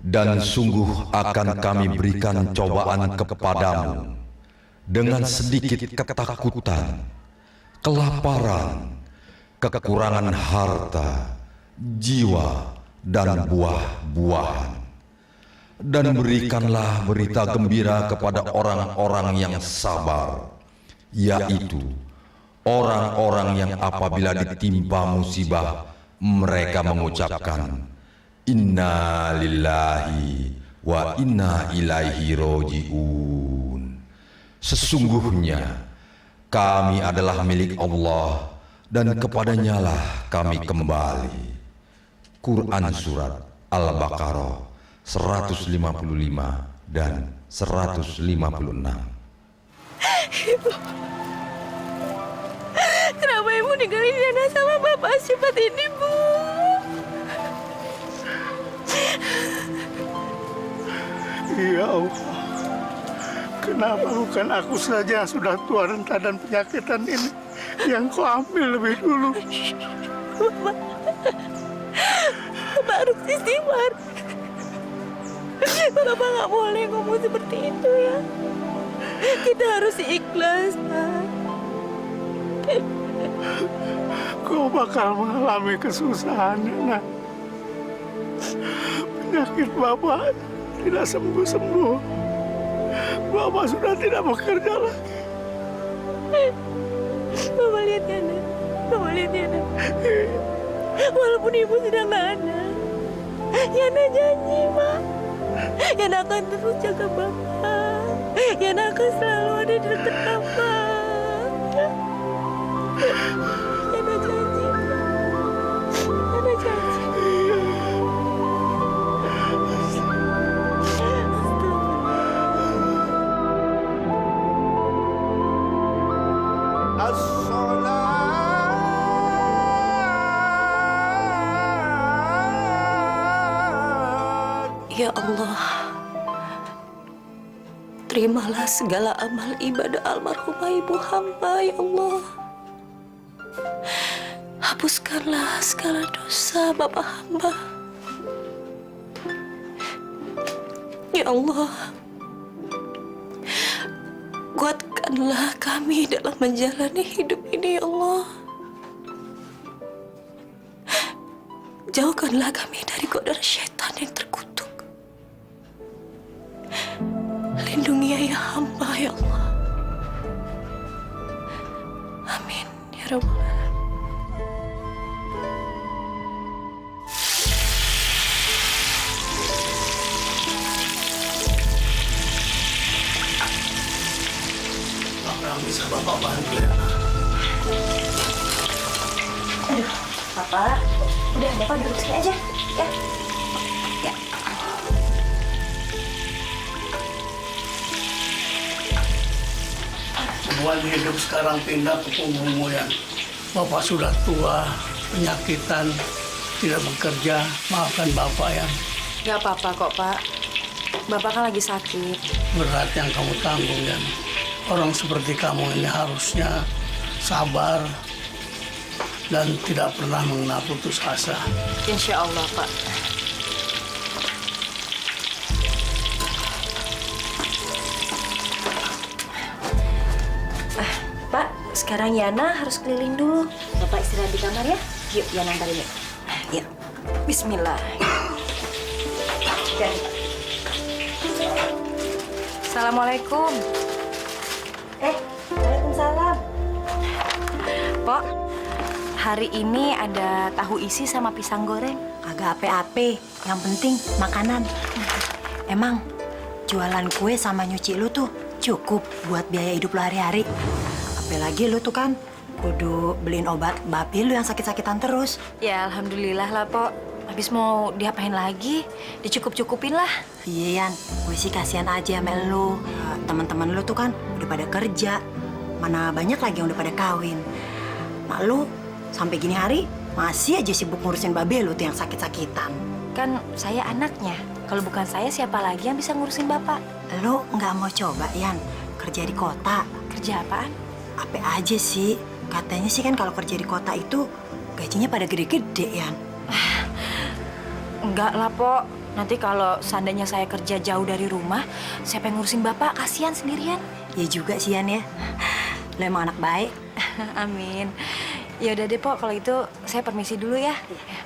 Dan sungguh akan kami berikan cobaan kepadamu dengan sedikit ketakutan, kelaparan, kekurangan harta, jiwa, dan buah-buahan. Dan berikanlah berita gembira kepada orang-orang yang sabar, yaitu orang-orang yang apabila ditimpa musibah, mereka mengucapkan, Inna lillahi wa inna ilaihi roji'un. Sesungguhnya kami adalah milik Allah dan kepadanya-lah kami kembali. Quran Surat Al-Baqarah 155 dan 156. Ibu, kenapa ibu ninggalin Yana sama bapak secepat ini, Bu? Ya Allah, kenapa bukan aku saja yang sudah tua renta dan penyakitan ini yang kau ambil lebih dulu? Bapak harus istighfar. Bapak nggak boleh ngomong seperti itu ya. Kita harus ikhlas, Pak. Kau bakal mengalami kesusahan, nak. Penyakit Bapak tidak sembuh-sembuh. Bapak sudah tidak bekerja lagi. Bapak lihat Yana. Bapak lihat Yana. Walaupun ibu sudah nggak ada, Yana janji, Pak. Yana akan terus jaga Bapak. Yana akan selalu ada di dekat Bapak. Yana janji, Pak. Yana janji. Ya Allah, terimalah segala amal ibadah almarhumah ibu hamba, ya Allah. Hapuskanlah segala dosa Bapak hamba. Ya Allah, kuatkanlah kami dalam menjalani hidup ini, ya Allah. Jauhkanlah kami dari godaan syaitan yang terkutuk. Lindungi ayah hamba, ya Allah. Amin, ya Rabbal Alamin. Apa yang bisa Bapak bantu, ya? Aduh, Bapak. Udah, Bapak duduk sini aja, ya. Ya. Buat hidup sekarang pindah ke punggungmu, ya. Bapak sudah tua, penyakitan, tidak bekerja. Maafkan Bapak, ya. Gak apa-apa kok, Pak. Bapak kan lagi sakit. Berat yang kamu tanggung, ya. Orang seperti kamu ini harusnya sabar dan tidak pernah mengenal putus asa. Insya Allah, Pak. Pak, sekarang Yana harus keliling dulu. Bapak istirahat di kamar ya. Yuk, Yana antarin yuk. Yuk. Bismillah. Jadi, Pak. Assalamualaikum. Waalaikumsalam. Pok, hari ini ada tahu isi sama pisang goreng. Agak ape-ape, yang penting makanan. Emang jualan kue sama nyuci lu tuh cukup buat biaya hidup lu hari-hari. Apalagi lu tuh kan kudu beliin obat babi lu yang sakit-sakitan terus. Ya, alhamdulillah lah, Pok. Habis mau diapain lagi? Dicukup-cukupin lah. Iya, Yan, gue sih kasihan aja sama lu. Teman-teman lu tuh kan udah pada kerja. Mana banyak lagi yang udah pada kawin. Mak lu sampai gini hari masih aja sibuk ngurusin babe lu tuh yang sakit-sakitan. Kan saya anaknya. Kalau bukan saya, siapa lagi yang bisa ngurusin Bapak? Lu nggak mau coba, Yan, kerja di kota? Kerja apaan? Apa aja sih? Katanya sih kan kalau kerja di kota itu gajinya pada gede-gede, Yan. Enggak lah, Pok. Nanti kalau seandainya saya kerja jauh dari rumah, siapa yang ngurusin Bapak? Kasihan sendirian. Ya juga sih, Yan ya. Lo emang anak baik. Amin. Ya udah deh, Pok. Kalau itu saya permisi dulu ya.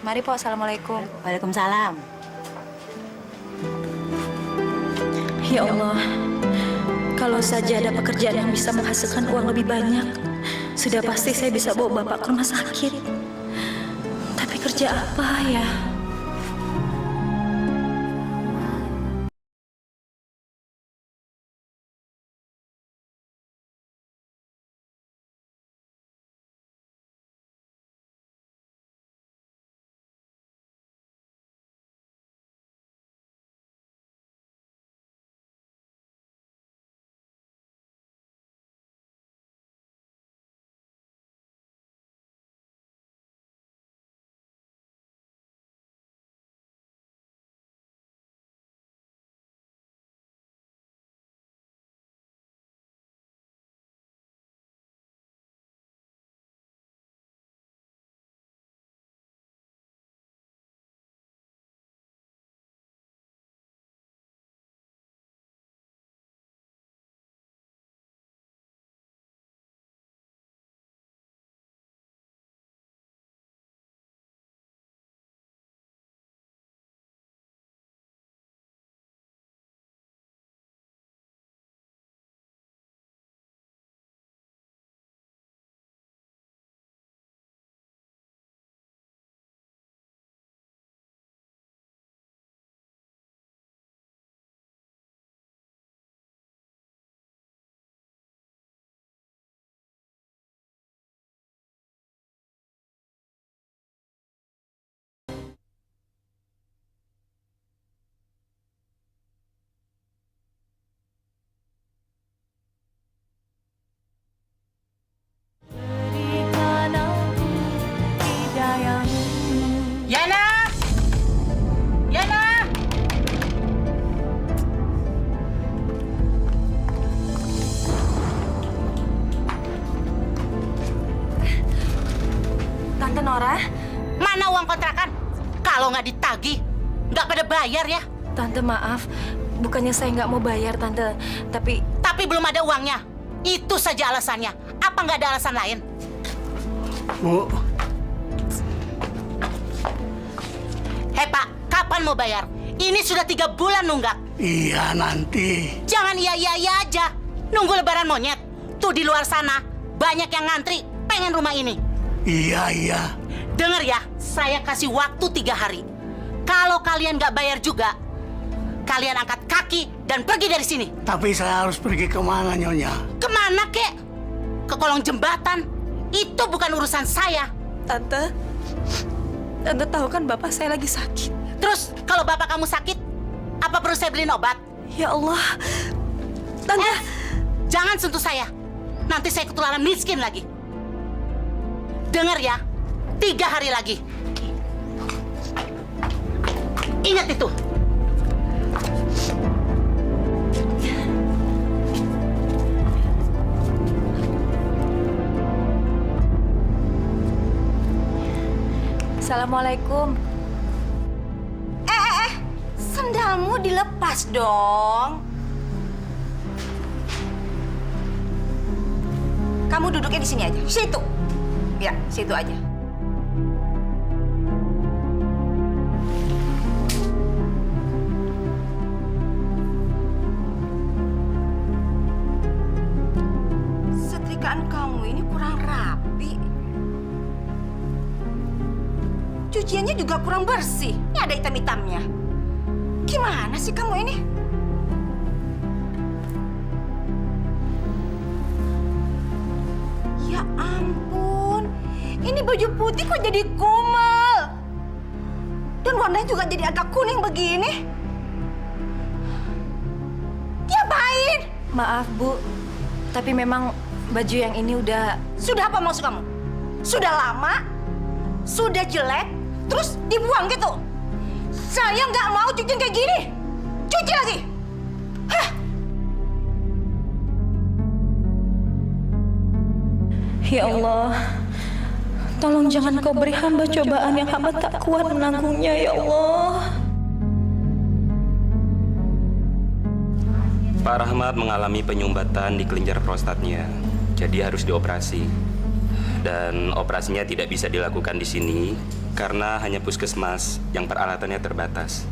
Mari, Pok. Assalamualaikum. Waalaikumsalam. Ya Allah, kalau saja ada pekerjaan yang bisa menghasilkan uang lebih banyak, sudah pasti saya bisa bawa Bapak ke rumah sakit. Tapi kerja apa ya? Yana! Yana! Tante Nora? Mana uang kontrakan? Kalau nggak ditagih, nggak pada bayar ya. Tante maaf, bukannya saya nggak mau bayar Tante, tapi Tapi belum ada uangnya. Itu saja alasannya. Apa nggak ada alasan lain? Bu, Hei Pak, kapan mau bayar? Ini sudah 3 bulan nunggak. iya nanti. Jangan iya aja. Nunggu lebaran monyet. Tuh di luar sana, banyak yang ngantri, pengen rumah ini. Iya. Dengar ya, saya kasih waktu 3 hari. Kalau kalian nggak bayar juga, kalian angkat kaki dan pergi dari sini. Tapi saya harus pergi kemana, Nyonya? Kemana, kek? Ke kolong jembatan. Itu bukan urusan saya. Tante tahu kan Bapak saya lagi sakit. Terus, kalau bapak kamu sakit, apa perlu saya beliin obat? Ya Allah, Tante. Jangan sentuh saya. Nanti saya ketularan miskin lagi. Dengar ya, 3 hari lagi. Ingat itu. Assalamualaikum. Sendalmu dilepas dong. Kamu duduknya di sini aja. Situ. Ya, situ aja. Setrikaan kamu ini kurang rapi. Cuciannya juga kurang bersih. Ini ada hitam-hitamnya. Gimana sih kamu ini? Ya ampun, ini baju putih kok jadi kumel. Dan warnanya juga jadi agak kuning begini. Diapain? Maaf Bu, tapi memang baju yang ini udah... Sudah apa maksud kamu? Sudah lama? Sudah jelek? Terus dibuang gitu? Saya nggak mau cuci kayak gini. Cuci lagi. Hah? Ya Allah, tolong jangan kau beri hamba cobaan yang hamba tak kuat menanggungnya, ya Allah. Pak Rahmat mengalami penyumbatan di kelenjar prostatnya, jadi harus dioperasi. Dan operasinya tidak bisa dilakukan di sini karena hanya puskesmas yang peralatannya terbatas.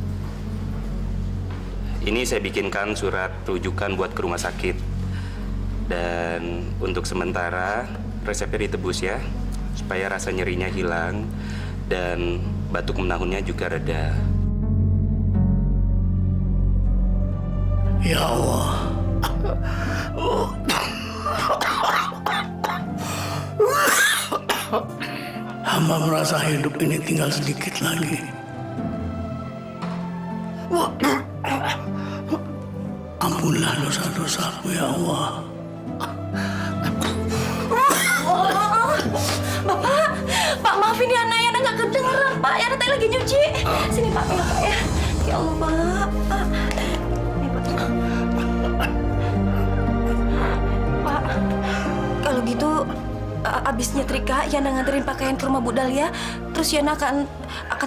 Ini saya bikinkan surat rujukan buat ke rumah sakit. Dan untuk sementara resepnya ditebus ya, supaya rasa nyerinya hilang dan batuk menahunnya juga reda. Ya Allah. Hamba merasa hidup ini tinggal sedikit lagi. Ampunlah dosa-dosaku ya Allah. Pak, maafin ya, Yana nggak kedengeran, Pak. Yana tadi lagi nyuci. Sini, Pak, ya, Pak, ya. Ya Allah, Pak. Nih, Pak. Pak, kalau gitu, abis nyetrika, Yana nganterin pakaian ke rumah Bu Dahlia, terus Yana akan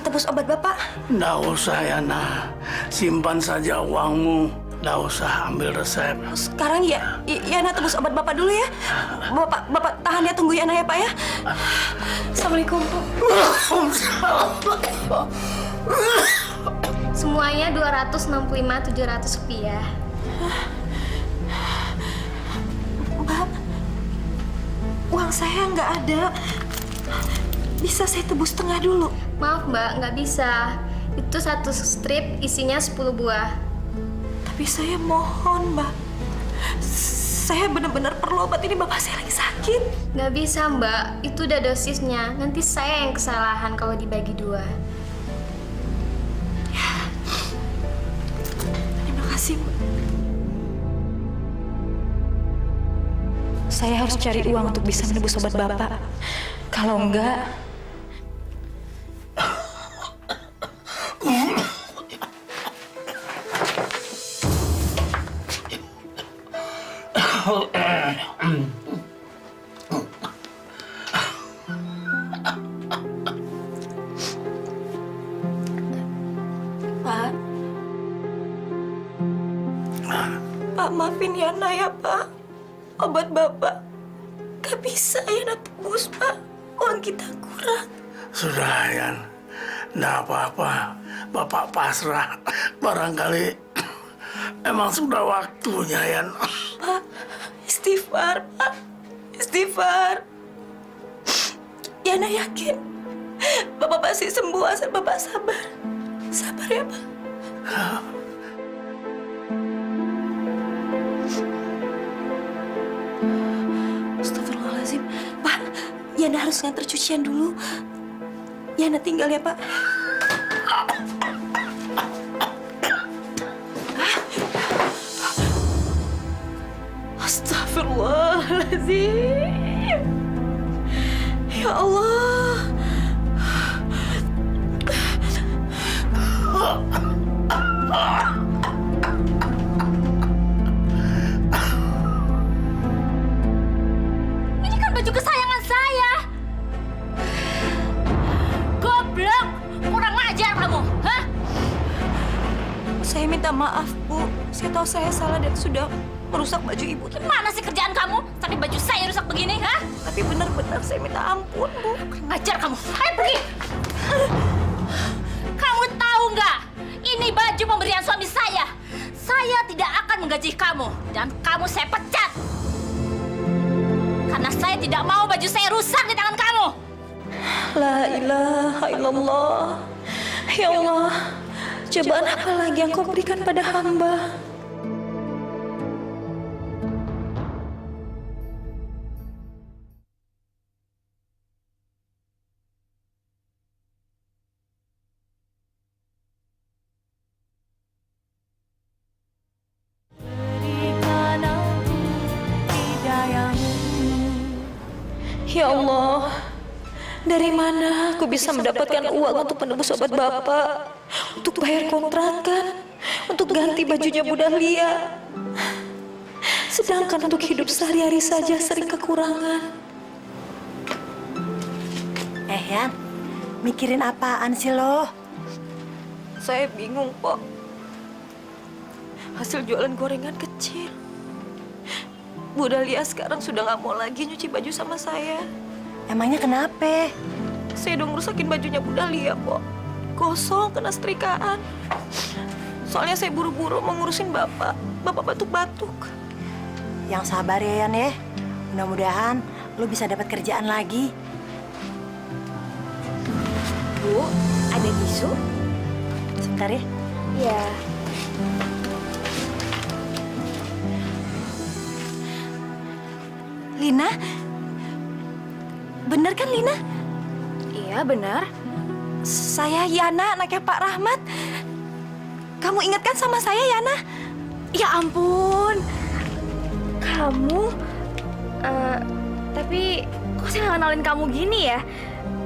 tebus obat Bapak. Nggak usah Yana, simpan saja uangmu. Nggak usah ambil resep. Sekarang ya, Yana tebus obat Bapak dulu ya. Bapak tahan ya, tunggu Yana ya, Pak ya. Assalamualaikum, Pak. Semuanya 265.700 rupiah. Mbak, uang saya nggak ada. Bisa saya tebus setengah dulu? Maaf Mbak, nggak bisa. Itu satu strip isinya 10 buah. Tapi saya mohon, Mbak. Saya benar-benar perlu obat ini. Bapak saya lagi sakit. Nggak bisa Mbak, itu udah dosisnya. Nanti saya yang kesalahan kalau dibagi 2. Terima kasih, Mbak. Saya harus cari uang untuk bisa menebus obat Bapak. Kalau enggak... Pak, maafin Yana ya, Pak. Obat Bapak gak bisa Yana tebus, Pak. Uang kita kurang. Sudah, Yan. Nggak apa-apa. Bapak pasrah. Barangkali emang sudah waktunya, Yan. Pak, istighfar, Pak. Istighfar. Yana yakin Bapak pasti sembuh asal Bapak sabar. Sabar ya, Pak. Astagfirullahaladzim. Pak, Yana harus nganter cucian dulu. Yana tinggal ya, Pak. Astagfirullahaladzim. Ya Allah. Ini kan baju kesayangan saya. Goblok, kurang ajar kamu, hah? Saya minta maaf, Bu. Saya tahu saya salah dan sudah merusak baju Ibu. Gimana sih kerjaan kamu? Sampai baju saya rusak begini, hah? Tapi benar-benar saya minta ampun, Bu. Kurang ajar kamu. Ayo pergi. Kamu tahu nggak? Ini baju pemberian suami saya. Saya tidak akan menggaji kamu dan kamu saya pecat. Karena saya tidak mau baju saya rusak di tangan kamu. La ilaha illallah. Ya Allah, cobaan apa lagi yang kau berikan pada hamba? Ya Allah, dari mana aku bisa mendapatkan uang untuk menebus obat Bapak, untuk bayar kontrakan, untuk ganti bajunya Bu Dahlia. Sedangkan untuk hidup sehari-hari saja sering kekurangan. Yan, mikirin apaan sih lo? Saya bingung, Pok. hasil jualan gorengan kecil. Bu Dahlia sekarang sudah nggak mau lagi nyuci baju sama saya. Emangnya kenapa? Saya udah ngerusakin bajunya Bu Dahlia, Po. Gosong, kena setrikaan. Soalnya saya buru-buru mau ngurusin Bapak. Bapak batuk-batuk. Yang sabar ya, Yan ya. Mudah-mudahan lu bisa dapat kerjaan lagi. Bu, ada tisu? Sebentar ya. Iya. Lina? Bener kan, Lina? Iya, benar. Saya Yana, anaknya Pak Rahmat. Kamu ingat kan sama saya, Yana? Ya ampun. Kamu, tapi kok saya nggak kenalin kamu gini ya?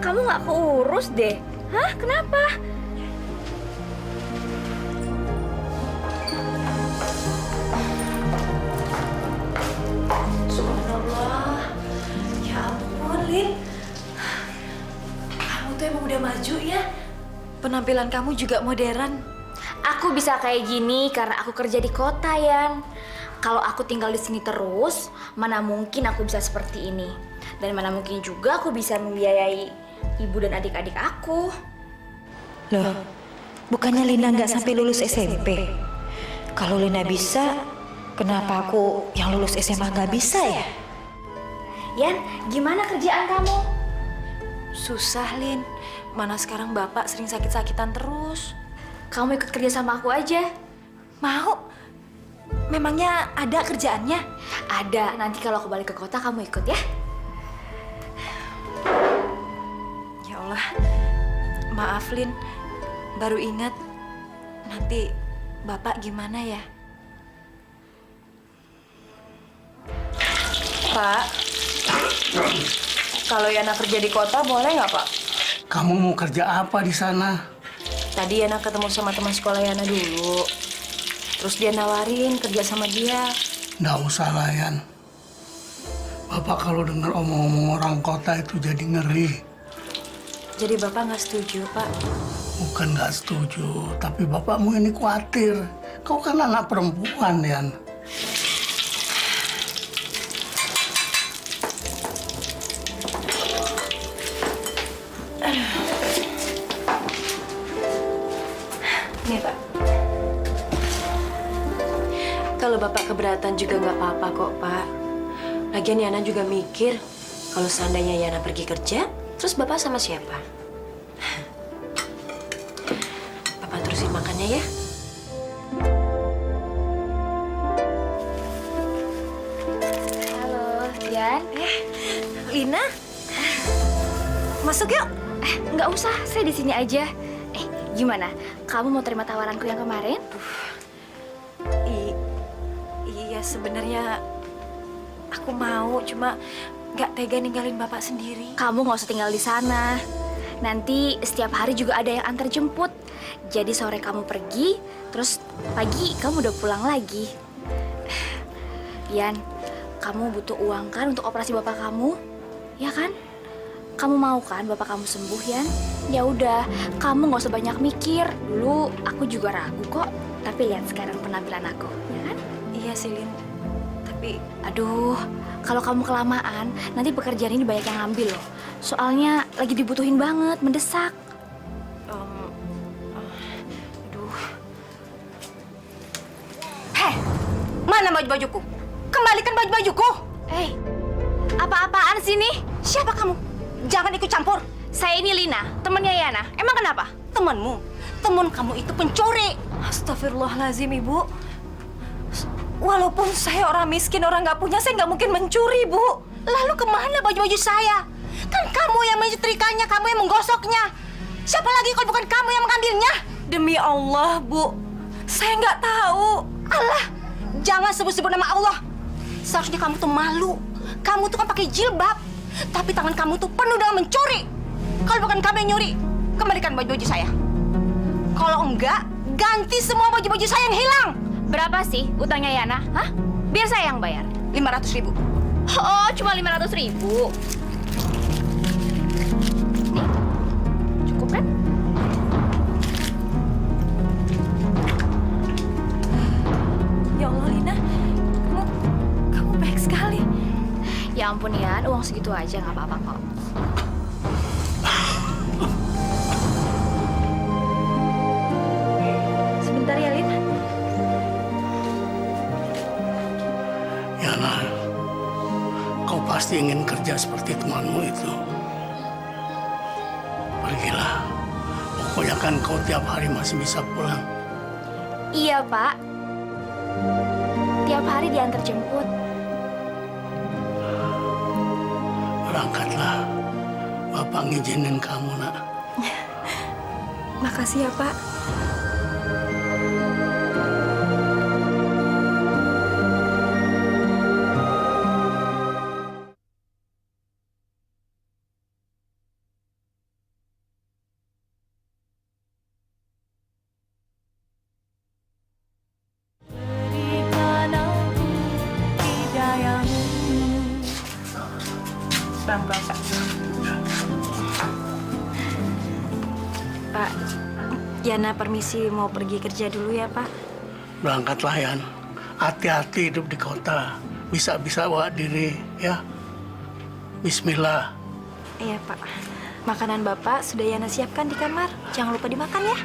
Kamu nggak keurus deh. Hah? Kenapa? Subhanallah. Ya ampun, Lin. Kamu tuh emang udah maju ya. Penampilan kamu juga modern. Aku bisa kayak gini karena aku kerja di kota, Yan. Kalau aku tinggal di sini terus, mana mungkin aku bisa seperti ini. Dan mana mungkin juga aku bisa membiayai ibu dan adik-adik aku. Loh, bukannya Lina nggak sampai lulus SMP? Kalau Lina bisa, kenapa aku yang lulus SMA nggak bisa ya? Yan, gimana kerjaan kamu? Susah, Lin. Mana sekarang Bapak sering sakit-sakitan terus. Kamu ikut kerja sama aku aja. Mau? Memangnya ada kerjaannya? Ada, nanti kalau aku balik ke kota kamu ikut ya. Ya Allah, maaf Lin, baru ingat. Nanti Bapak gimana ya? Pak, Kalau Yana kerja di kota boleh nggak, Pak? kamu mau kerja apa di sana? Tadi Yana ketemu sama teman sekolah Yana dulu. Terus dia nawarin kerja sama dia. Nggak usah lah, Yan. Bapak kalau dengar omong-omong orang kota itu jadi ngeri. Jadi Bapak nggak setuju, Pak? Bukan nggak setuju, tapi bapakmu ini khawatir. Kau kan anak perempuan, Yan. Nih, Pak. Kalau Bapak keberatan juga nggak apa-apa kok, Pak. Lagian Yana juga mikir, kalau seandainya Yana pergi kerja, terus Bapak sama siapa? Bapak terusin makannya ya. Halo, Yan. Lina, masuk yuk. Nggak usah, saya di sini aja. Gimana? Kamu mau terima tawaranku yang kemarin? Iya, sebenarnya aku mau, cuma nggak tega ninggalin Bapak sendiri. Kamu nggak usah tinggal di sana. Nanti setiap hari juga ada yang antar jemput. Jadi sore kamu pergi, terus pagi kamu udah pulang lagi. Yan, kamu butuh uang kan untuk operasi bapak kamu? Ya kan? Kamu mau kan bapak kamu sembuh, Yan? Ya udah, kamu nggak usah banyak mikir. Dulu aku juga ragu kok, tapi lihat sekarang penampilan aku, ya kan? Iya sih, Lin. Tapi Aduh, kalau kamu kelamaan, nanti pekerjaan ini banyak yang ngambil loh. Soalnya lagi dibutuhin banget, mendesak. aduh, Heh, mana baju-bajuku? Kembalikan baju-bajuku. Apa-apaan sih nih? Siapa kamu? Jangan ikut campur. Saya ini Lina, temannya Yana. Emang kenapa? Temanmu? Teman kamu itu pencuri. astagfirullahaladzim, Ibu. Walaupun saya orang miskin, orang nggak punya, saya nggak mungkin mencuri, Bu. Lalu kemana baju-baju saya? Kan kamu yang menyetrikanya, kamu yang menggosoknya. Siapa lagi kalau bukan kamu yang mengambilnya? Demi Allah, Bu. Saya nggak tahu. Allah, jangan sebut-sebut nama Allah. Seharusnya kamu tuh malu. Kamu tuh kan pakai jilbab, tapi tangan kamu tuh penuh dengan mencuri. Kalau bukan kamu yang nyuri, kembalikan baju-baju saya. Kalau enggak, ganti semua baju-baju saya yang hilang. Berapa sih utangnya Yana? Hah? Biar saya yang bayar. 500.000. Oh, cuma 500.000. Nih, cukup kan? Ya ampun Yan, uang segitu aja nggak apa-apa kok. Sebentar ya, Lin. Yana, kau pasti ingin kerja seperti temanmu itu. Pergilah. Pokoknya kan kau tiap hari masih bisa pulang. Iya Pak. Tiap hari diantar jemput. Berangkatlah. Bapak ngizinin kamu, nak. Makasih ya, Pak. Pak, Yana permisi mau pergi kerja dulu ya, Pak. Berangkatlah, Yan. Hati-hati hidup di kota. Bisa-bisa bawa diri, ya. Bismillah. Iya, Pak. Makanan Bapak sudah Yana siapkan di kamar. Jangan lupa dimakan ya.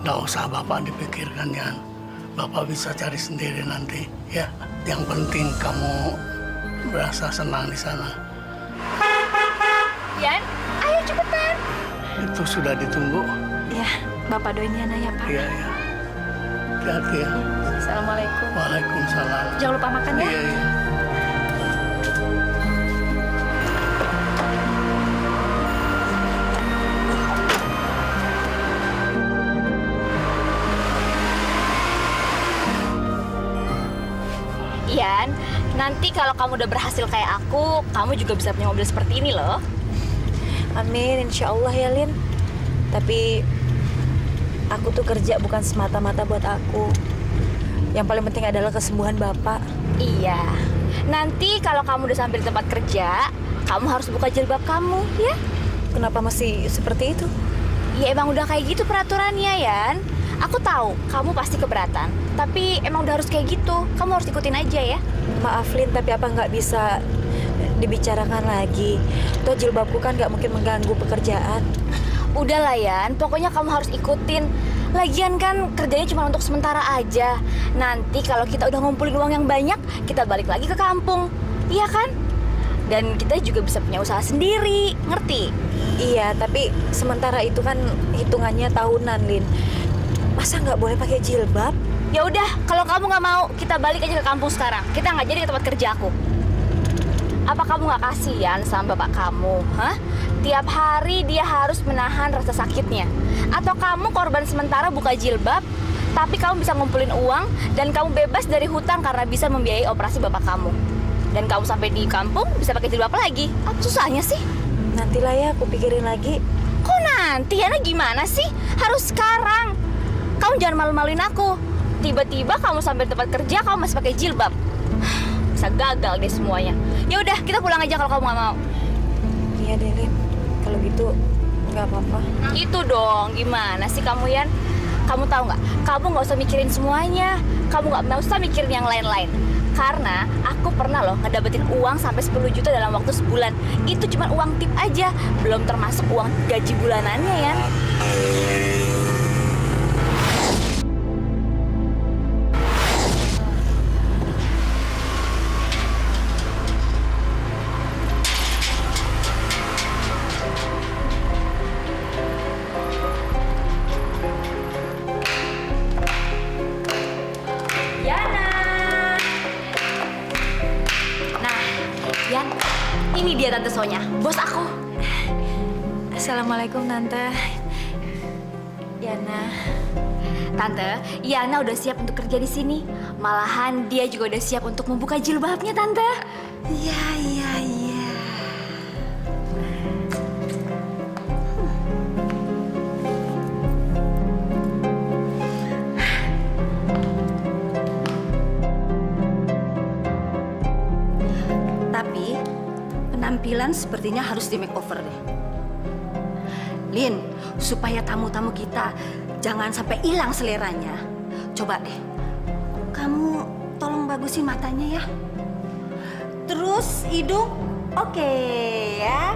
Nggak usah Bapak dipikirkan, Yan. Bapak bisa cari sendiri nanti, ya. Yang penting kamu merasa senang di sana. Yan, ayo cepetan. Itu sudah ditunggu. Ya, Bapak doain Yana ya, Pak. Iya, iya. Hati-hati ya. Assalamualaikum. Waalaikumsalam. Jangan lupa makan ya. Iya, iya. Yan, nanti kalau kamu udah berhasil kayak aku, kamu juga bisa punya mobil seperti ini loh. Amin, insya Allah ya, Lin. Tapi aku tuh kerja bukan semata-mata buat aku. Yang paling penting adalah kesembuhan Bapak. Iya. Nanti kalau kamu udah sampai di tempat kerja, kamu harus buka jilbab kamu, ya? Kenapa masih seperti itu? Ya emang udah kayak gitu peraturannya, Yan. Aku tahu kamu pasti keberatan, tapi emang udah harus kayak gitu. Kamu harus ikutin aja ya. Maaf, Lin, tapi apa nggak bisa dibicarakan lagi? Toh jilbabku kan nggak mungkin mengganggu pekerjaan. Udah lah, Yan. Pokoknya kamu harus ikutin. Lagian kan kerjanya cuma untuk sementara aja. Nanti kalau kita udah ngumpulin uang yang banyak, kita balik lagi ke kampung. Iya kan? Dan kita juga bisa punya usaha sendiri. Ngerti? Iya, tapi sementara itu kan hitungannya tahunan, Lin. Masa nggak boleh pakai jilbab? Ya udah, kalau kamu nggak mau, kita balik aja ke kampung sekarang. Kita nggak jadi ke tempat kerja aku. Apa kamu nggak kasihan sama bapak kamu? Hah? Tiap hari dia harus menahan rasa sakitnya. Atau kamu korban sementara buka jilbab, tapi kamu bisa ngumpulin uang dan kamu bebas dari hutang karena bisa membiayai operasi bapak kamu. Dan kamu sampai di kampung bisa pakai jilbab lagi. Apa susahnya sih? Nantilah ya, aku pikirin lagi. Kok nanti? Yana gimana sih? Harus sekarang. Kamu jangan malu-maluin aku. Tiba-tiba kamu sampai tempat kerja, kamu masih pakai jilbab. Bisa gagal deh semuanya. Ya udah, kita pulang aja kalau kamu nggak mau. Iya deh, Lin. Kalau gitu nggak apa-apa. Itu dong, gimana sih kamu, Yan? Kamu tahu nggak? Kamu nggak usah mikirin semuanya. Kamu nggak usah mikirin yang lain-lain. Karena aku pernah loh ngedapetin uang sampai 10 juta dalam waktu sebulan. Itu cuma uang tip aja, belum termasuk uang gaji bulanannya, Yan. Yan, ini dia Tante Sonya, bos aku. Assalamualaikum, Tante. Yana. Tante, Yana udah siap untuk kerja di sini. Malahan dia juga udah siap untuk membuka jilbabnya, Tante. Iya, iya, iya. Tapi penampilan sepertinya harus di makeover deh. Lin, supaya tamu-tamu kita jangan sampai hilang seleranya. Coba deh, kamu tolong bagusin matanya ya. Terus hidung, oke ya.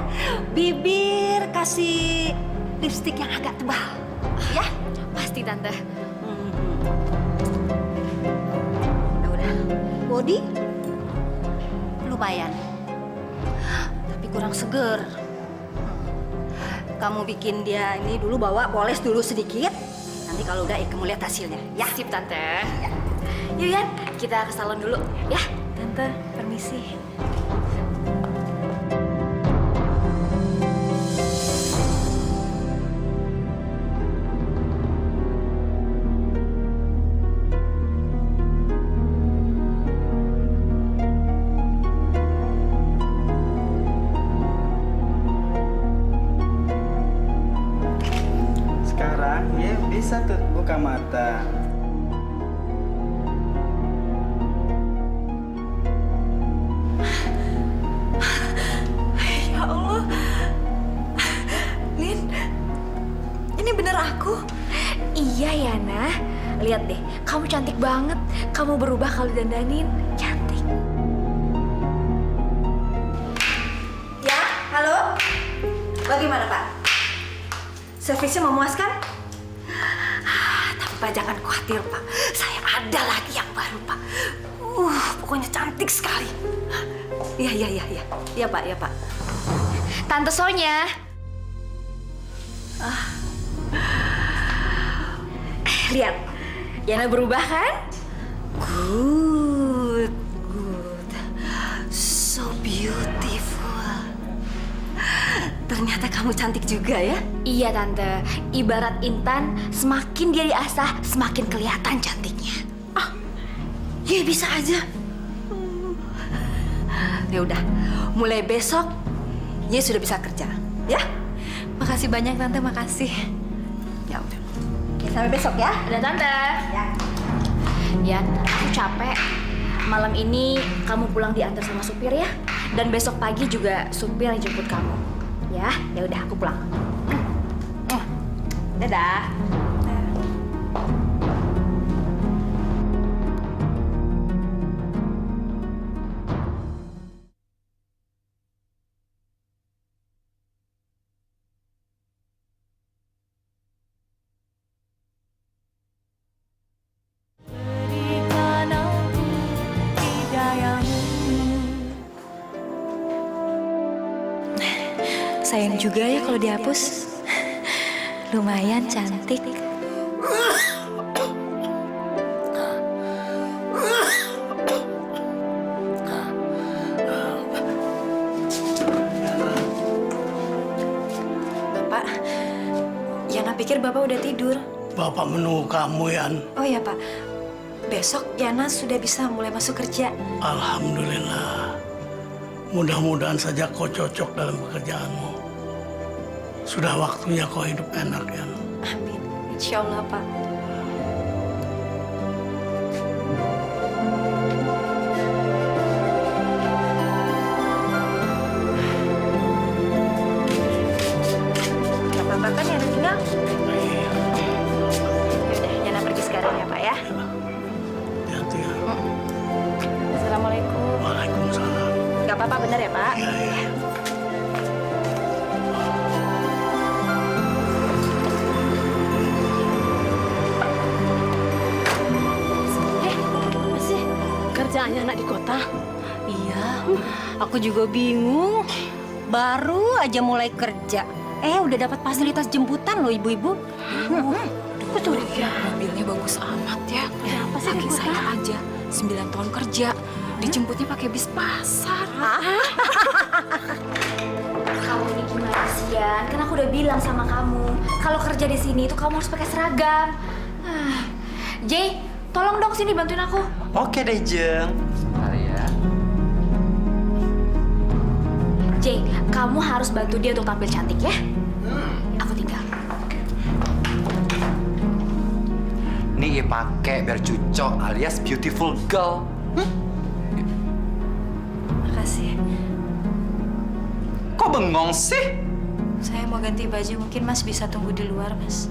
Bibir kasih lipstik yang agak tebal, ya. Pasti Tante. Nah, udah. Body lumayan, tapi kurang seger. Kamu bikin dia ini dulu, bawa poles dulu sedikit. Nanti kalau udah kamu lihat hasilnya, ya. Sip Tante. Yuk Yan, kita ke salon dulu ya. Tante, permisi. Sekarang ya bisa tuh buka mata. Ya Allah. Lin, ini bener aku? Iya Yana, lihat deh, kamu cantik banget. Kamu berubah kalau dandanin, cantik. Ya, halo. Bagaimana Pak? Servisnya memuaskan? Tapi Pak jangan khawatir Pak. Saya ada lagi yang baru Pak. Pokoknya cantik sekali. Iya. Iya Pak, ya Pak. Tante Sonya. Lihat, Yana berubah kan? Good. So beautiful. Ternyata kamu cantik juga ya? Iya Tante, ibarat intan, semakin dia diasah, semakin kelihatan cantiknya. Ya bisa aja. Ya udah, mulai besok Ye sudah bisa kerja, ya? Makasih banyak Tante, makasih. Ya udah. Oke, sampai besok ya. Ada Tante. Ya. Yan, aku capek. Malam ini kamu pulang diantar sama supir ya. Dan besok pagi juga supir yang jemput kamu. Ya udah aku pulang. Dadah. Sayang juga ya kalau dihapus. Lumayan cantik. Bapak, Yana pikir Bapak udah tidur. Bapak menunggu kamu, Yan. Oh ya Pak, besok Yana sudah bisa mulai masuk kerja. Alhamdulillah. Mudah-mudahan saja kau cocok dalam pekerjaanmu. Sudah waktunya kau hidup enak, Yan. Amin, insya Allah Pak. Gak apa-apa kan Yana tinggal? Iya. Yaudah, Yana pergi sekarang ya Pak ya. Hati-hati ya. Assalamualaikum. Waalaikumsalam. Gak apa-apa bener ya Pak? Iya. Kerjaannya anak di kota. Iya, aku juga bingung. Baru aja mulai kerja. Udah dapat fasilitas jemputan loh ibu-ibu. Betul ya. Mobilnya bagus amat ya. Kenapa sih Laki saya aja 9 tahun kerja. Dijemputnya pakai bis pasar. Kamu ini gimana sih Yan? Kan aku udah bilang sama kamu, kalau kerja di sini itu kamu harus pakai seragam. Jay, tolong dong sini bantuin aku. Oke deh, Jeng. Sebentar ya. Jay, kamu harus bantu dia untuk tampil cantik ya. Aku tinggal. Nih pakai biar cucok alias beautiful girl. Makasih. Kok bengong sih? Saya mau ganti baju, mungkin Mas bisa tunggu di luar, Mas.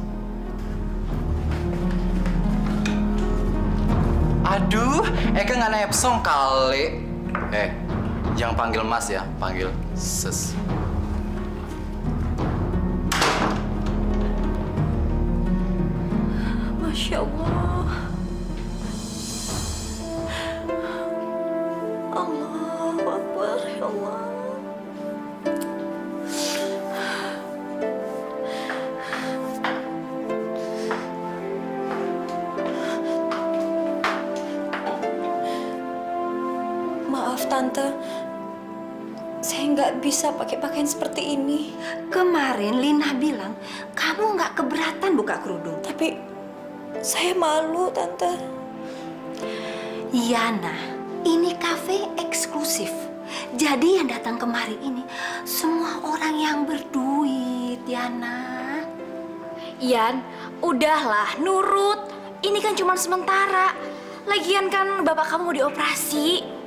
Aduh, Eka nggak nepsong kali. Jangan panggil Mas ya, panggil Ses. Masya Allah. Allahu Akbar, ya Allah. Maaf Tante, saya nggak bisa pakai pakaian seperti ini. Kemarin Lina bilang kamu nggak keberatan buka kerudung. Tapi saya malu Tante. Yana, ini kafe eksklusif. Jadi yang datang kemari ini semua orang yang berduit, Yana. Ian, udahlah, nurut. Ini kan cuma sementara. Lagian kan bapak kamu mau dioperasi.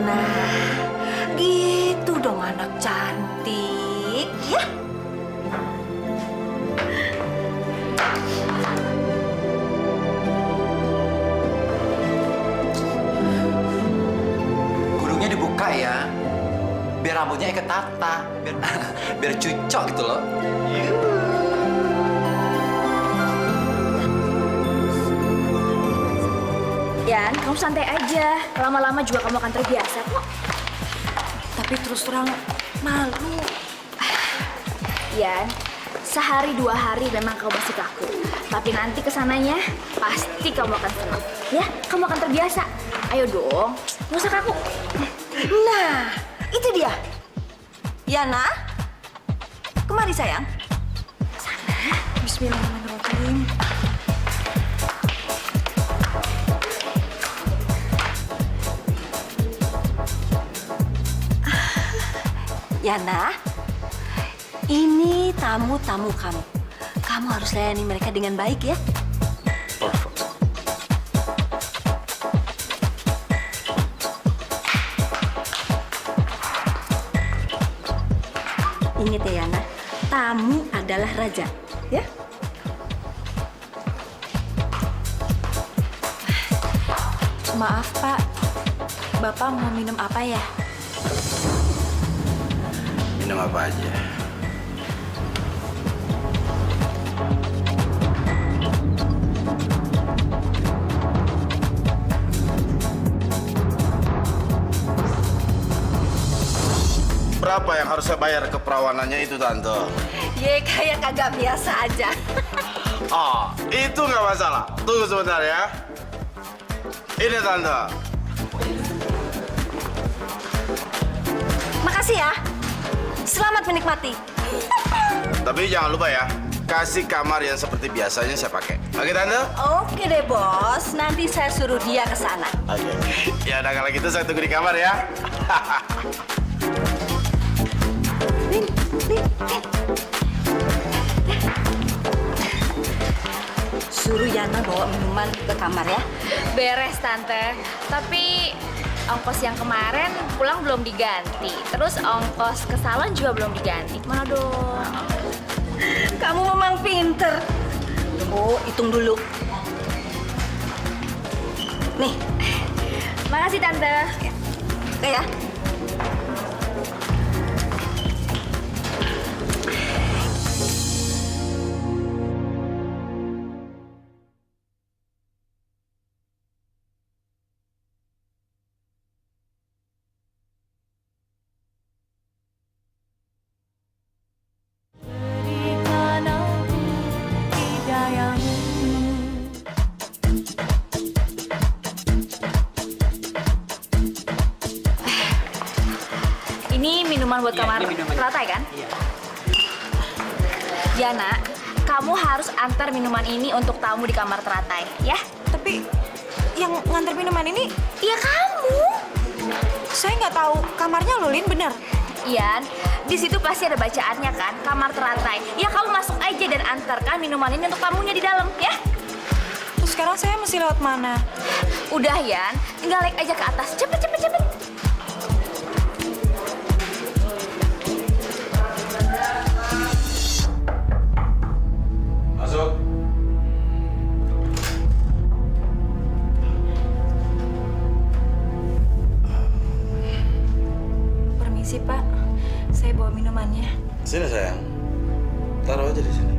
Nah, gitu dong anak cantik, ya. Kerudungnya dibuka ya. Biar rambutnya ikat tata. Biar cucok gitu loh. Ian, kamu santai aja. Lama-lama juga kamu akan terbiasa kok. Tapi terus terang malu. Ian, sehari 2 hari memang kamu masih kaku. Tapi nanti kesananya pasti kamu akan senang. Ya, kamu akan terbiasa. Ayo dong, nggak usah kaku. Nah, itu dia. Yana, kemari sayang. Sana. Bismillahirrahmanirrahim. Yana, ini tamu-tamu kamu. Kamu harus layani mereka dengan baik ya. Ingat ya Yana, tamu adalah raja, ya. Maaf Pak, Bapak mau minum apa ya? Minum apa aja. Berapa yang harus saya bayar keperawanannya itu, Tante? Ye, kayak kagak biasa aja. Oh, itu nggak masalah. Tunggu sebentar ya. Ini, Tante. Makasih ya. Selamat menikmati. Tapi jangan lupa ya, kasih kamar yang seperti biasanya saya pakai. Oke, Tante? Oke deh, Bos. Nanti saya suruh dia ke sana. Oke. Ya udah kalau gitu saya tunggu di kamar ya. Lin. Suruh Yana bawa minuman ke kamar ya. Beres, Tante. Tapi ongkos yang kemarin pulang belum diganti. Terus ongkos ke salon juga belum diganti. Mana dong? Kamu memang pinter. Oh, hitung dulu. Nih. Makasih, Tante. Oke ya. Ini minuman buat kamar teratai kan? Iya. Yana, kamu harus antar minuman ini untuk tamu di kamar teratai, ya? Tapi yang nganter minuman ini ya kamu. Saya nggak tahu kamarnya loh, Lin, benar. Ian, di situ pasti ada bacaannya kan, kamar teratai. Ya kamu masuk aja dan antarkan minuman ini untuk tamunya di dalam, ya. Terus sekarang saya mesti lewat mana? Udah, Ian, tinggal naik aja ke atas. Cepet, cepet, cepet. Masuk. Permisi, Pak. Saya bawa minumannya. Sini sayang. Taruh aja di sini.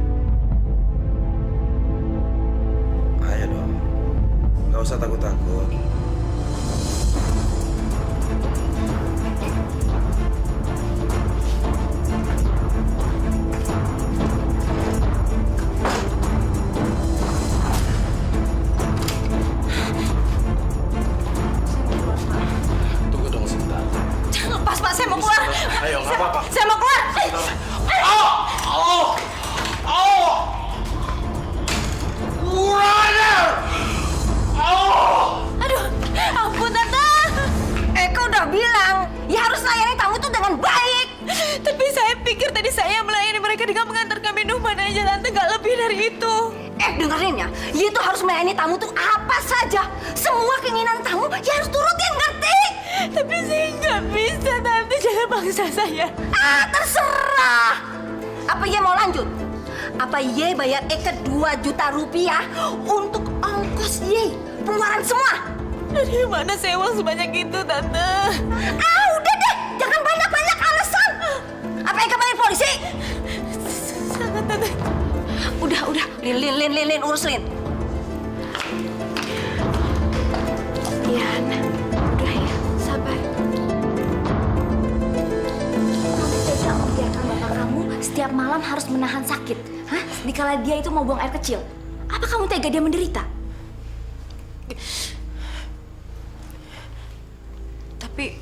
Ayo dong. Nggak usah takut-takut. Tunggu dong sebentar. Jangan lepas, Pak. Saya mau keluar. Ayo, nggak apa-apa. Saya mau keluar. Aduh, ampun Tante. Eka udah bilang, ya harus layani tamu tuh dengan baik. Tapi saya pikir tadi saya melayani mereka dengan mengantarkan minuman aja, Tante. Nggak lebih dari itu. Dengerin ya, dia tuh harus melayani tamu tuh apa saja. Semua keinginan tamu, ya harus turutin, ngerti? Tapi saya nggak bisa, Tante. Jangan paksa saya. Terserah. Apa Ye mau lanjut? Apa Ye bayar Eka 2 juta rupiah untuk ongkos Ye? Pengeluaran semua. Dari mana saya uang sebanyak itu, Tante? Udah deh, jangan banyak-banyak alasan. Apa Eka panggil polisi? Sangat, Tante. Udah, Lin, urus Lin. Ian, udah ya, sabar. Kamu tega membiarkan bapak kamu setiap malam harus menahan sakit, hah? Dikala dia itu mau buang air kecil. Apa kamu tega dia menderita? Tapi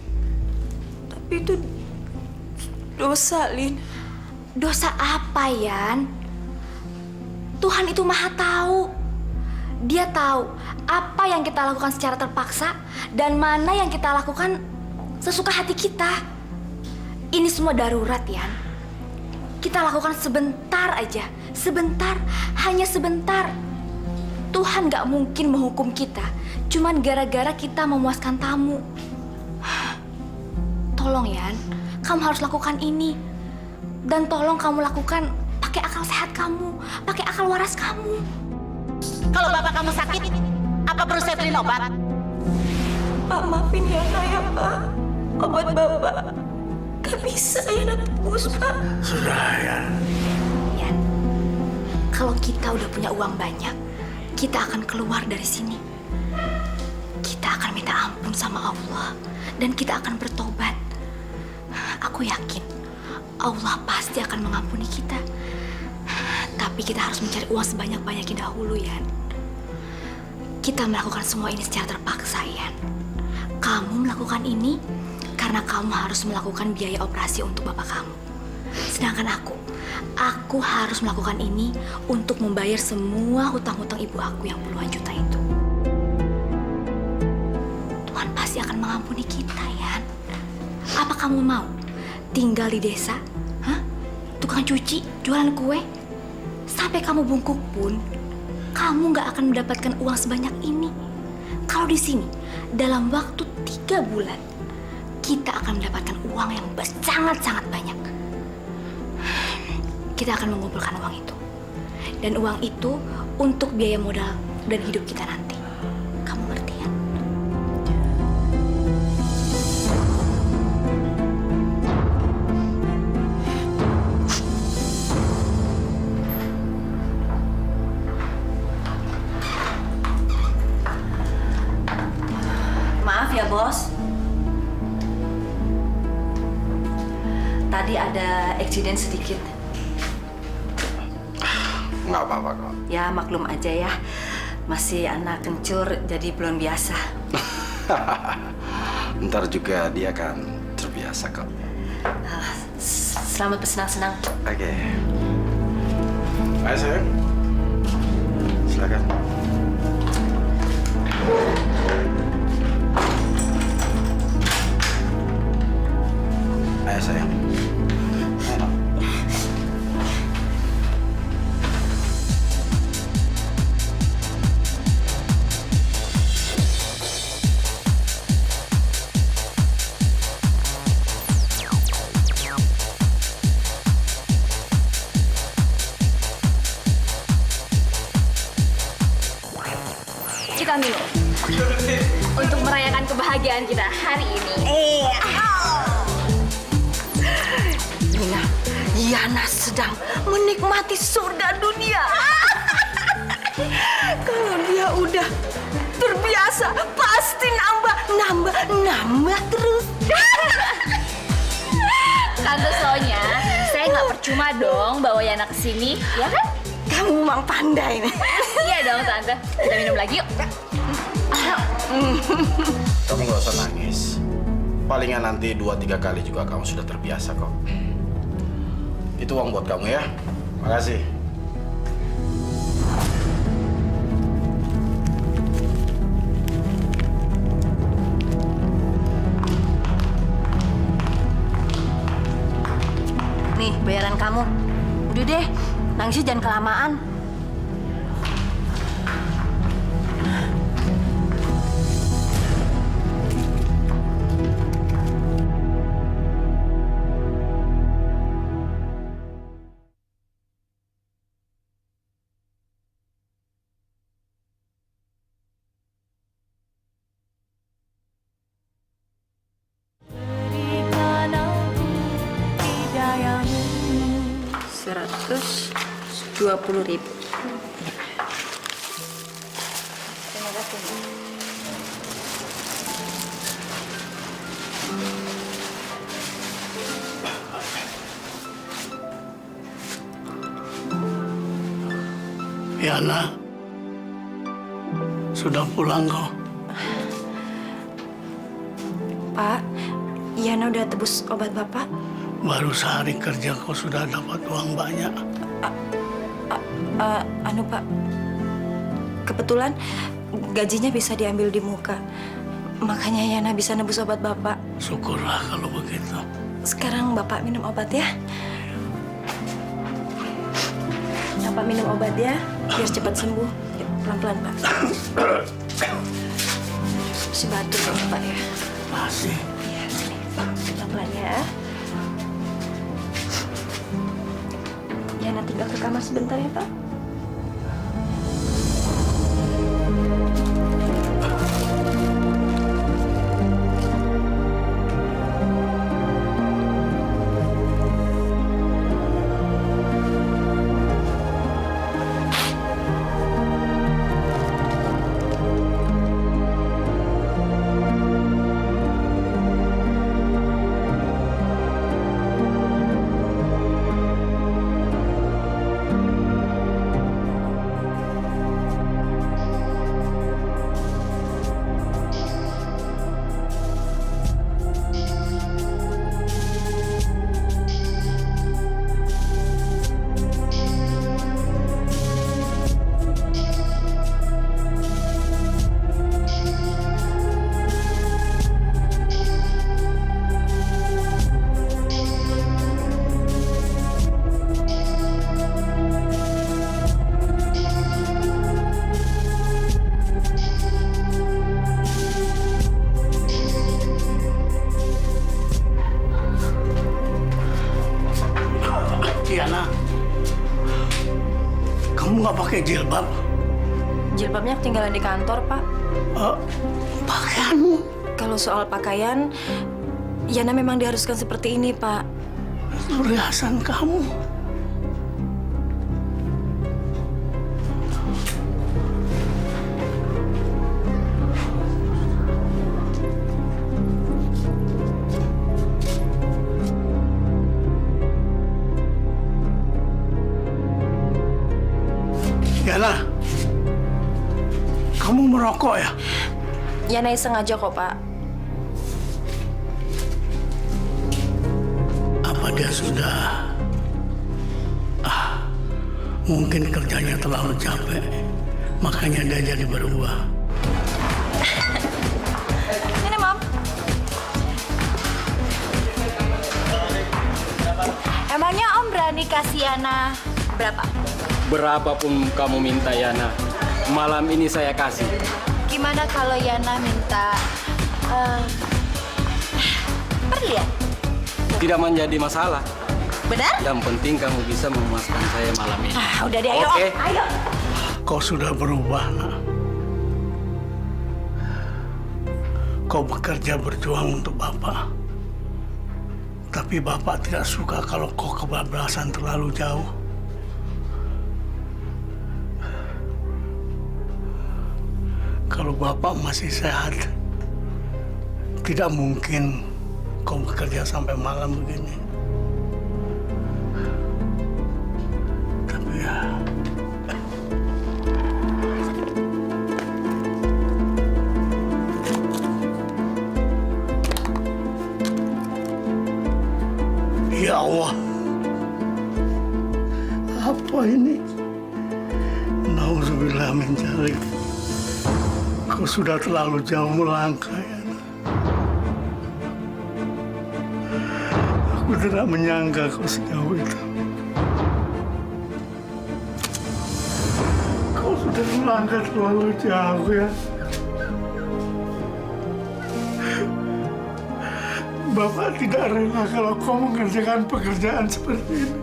itu dosa, Lin. Dosa apa, Yan? Tuhan itu maha tahu. Dia tahu apa yang kita lakukan secara terpaksa dan mana yang kita lakukan sesuka hati kita. Ini semua darurat, Yan. Kita lakukan sebentar aja. Sebentar, hanya sebentar. Tuhan gak mungkin menghukum kita cuman gara-gara kita memuaskan tamu. Tolong, Yan. Kamu harus lakukan ini. Dan tolong kamu lakukan pakai akal sehat kamu, pakai akal waras kamu. Kalau bapak kamu sakit, apa perlu saya beliin obat? Pak, maafin Yana ya, Pak. Obat Bapak gak bisa Yana tebus, Pak. Sudah ya. Yan, kalau kita udah punya uang banyak, kita akan keluar dari sini. Kita akan minta ampun sama Allah dan kita akan bertobat. Aku yakin Allah pasti akan mengampuni kita. Tapi kita harus mencari uang sebanyak-banyaknya dahulu, Yan. Kita melakukan semua ini secara terpaksa, Yan. Kamu melakukan ini karena kamu harus melakukan biaya operasi untuk bapak kamu. Sedangkan aku harus melakukan ini untuk membayar semua hutang-hutang ibu aku yang puluhan juta itu. Tuhan pasti akan mengampuni kita, Yan. Apa kamu mau tinggal di desa? Hah? Tukang cuci, jualan kue? Sampai kamu bungkuk pun, kamu nggak akan mendapatkan uang sebanyak ini. Kalau di sini, dalam waktu 3 bulan, kita akan mendapatkan uang yang sangat-sangat banyak. Kita akan mengumpulkan uang itu. Dan uang itu untuk biaya modal dan hidup kita nanti. Kamu ngerti ya? Maaf ya, Bos. Tadi ada eksiden sedikit. Nggak apa-apa kok. Ya, maklum aja ya. Masih anak kencur, jadi belum biasa. Ntar juga dia akan terbiasa kok. Selamat bersenang-senang. Oke. Ayo sayang. Silakan. Ayo sayang. Kita minum untuk merayakan kebahagiaan kita hari ini. Yana sedang menikmati surga dunia. Kalau dia udah terbiasa, pasti nambah terus. Tante Sonya, saya nggak percuma dong bawa Yana ke sini, ya kan? Kamu memang pandai nih. Iya dong Tante. Kita minum lagi yuk. Kamu nggak usah nangis. Palingan nanti 2-3 kali juga kamu sudah terbiasa kok. Itu uang buat kamu ya. Makasih. Nih, bayaran kamu. Udah deh, nangisnya jangan kelamaan. Berikan aku hidayahmu. 120.000. Terima kasih. Yana, sudah pulang kau? Pak, Yana udah tebus obat Bapak? Baru sehari kerja kau sudah dapat uang banyak. Anu Pak, kebetulan gajinya bisa diambil di muka. Makanya Yana bisa nebus obat Bapak. Syukurlah kalau begitu. Sekarang Bapak minum obat ya. Bapak minum obat ya, biar cepat sembuh. Yuk, pelan-pelan Pak. Si batuk ya Pak ya. Masih. Iya, sini. Pelan-pelan ya. Yana tinggal ke kamar sebentar ya Pak. Yana, kamu nggak pakai jilbab? Jilbabnya ketinggalan di kantor Pak. Pakaianmu? Kalau soal pakaian, Yana memang diharuskan seperti ini Pak. Perhiasan kamu. Yana, kamu merokok ya? Yana sengaja kok Pak. Apa dia sudah... mungkin kerjanya terlalu capek, makanya dia jadi berubah. Ini Mam. Emangnya Om berani kasih Yana berapa? Berapapun kamu minta, Yana. Malam ini saya kasih. Gimana kalau Yana minta berlian? Tidak menjadi masalah. Benar? Yang penting kamu bisa memuaskan saya malam ini. Udah deh, ayo Oke. Om. Ayo. Kau sudah berubah, nak. Kau bekerja berjuang untuk Bapak. Tapi Bapak tidak suka kalau kau kebablasan terlalu jauh. Kalau Bapak masih sehat, tidak mungkin kau bekerja sampai malam begini. Tapi ya... Ya Allah, apa ini? Nauzubillah min dzalik. Kau sudah terlalu jauh melangkah, ya. Aku tidak menyangka kau sejauh itu. Kau sudah melangkah terlalu jauh, ya. Bapak tidak rela kalau kau mengerjakan pekerjaan seperti ini.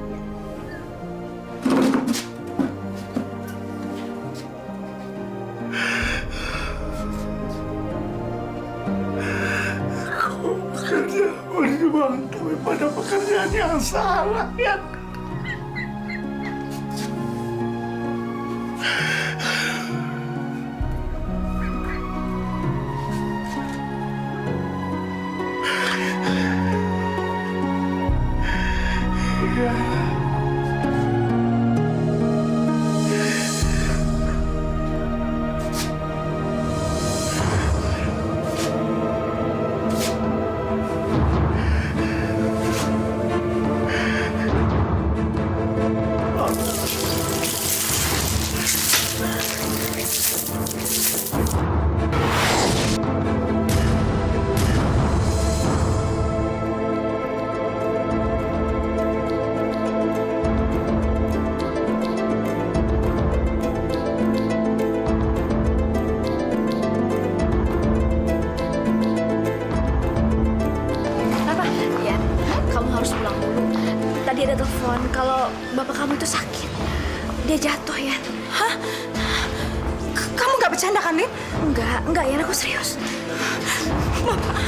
Kau bekerja berjuang tapi pada pekerjaan yang salah, ya. Tadi ada telepon kalau bapak kamu itu sakit. Dia jatuh, ya. Hah? Kamu nggak bercanda kan, Lin? Enggak, ya, aku serius. Bapak.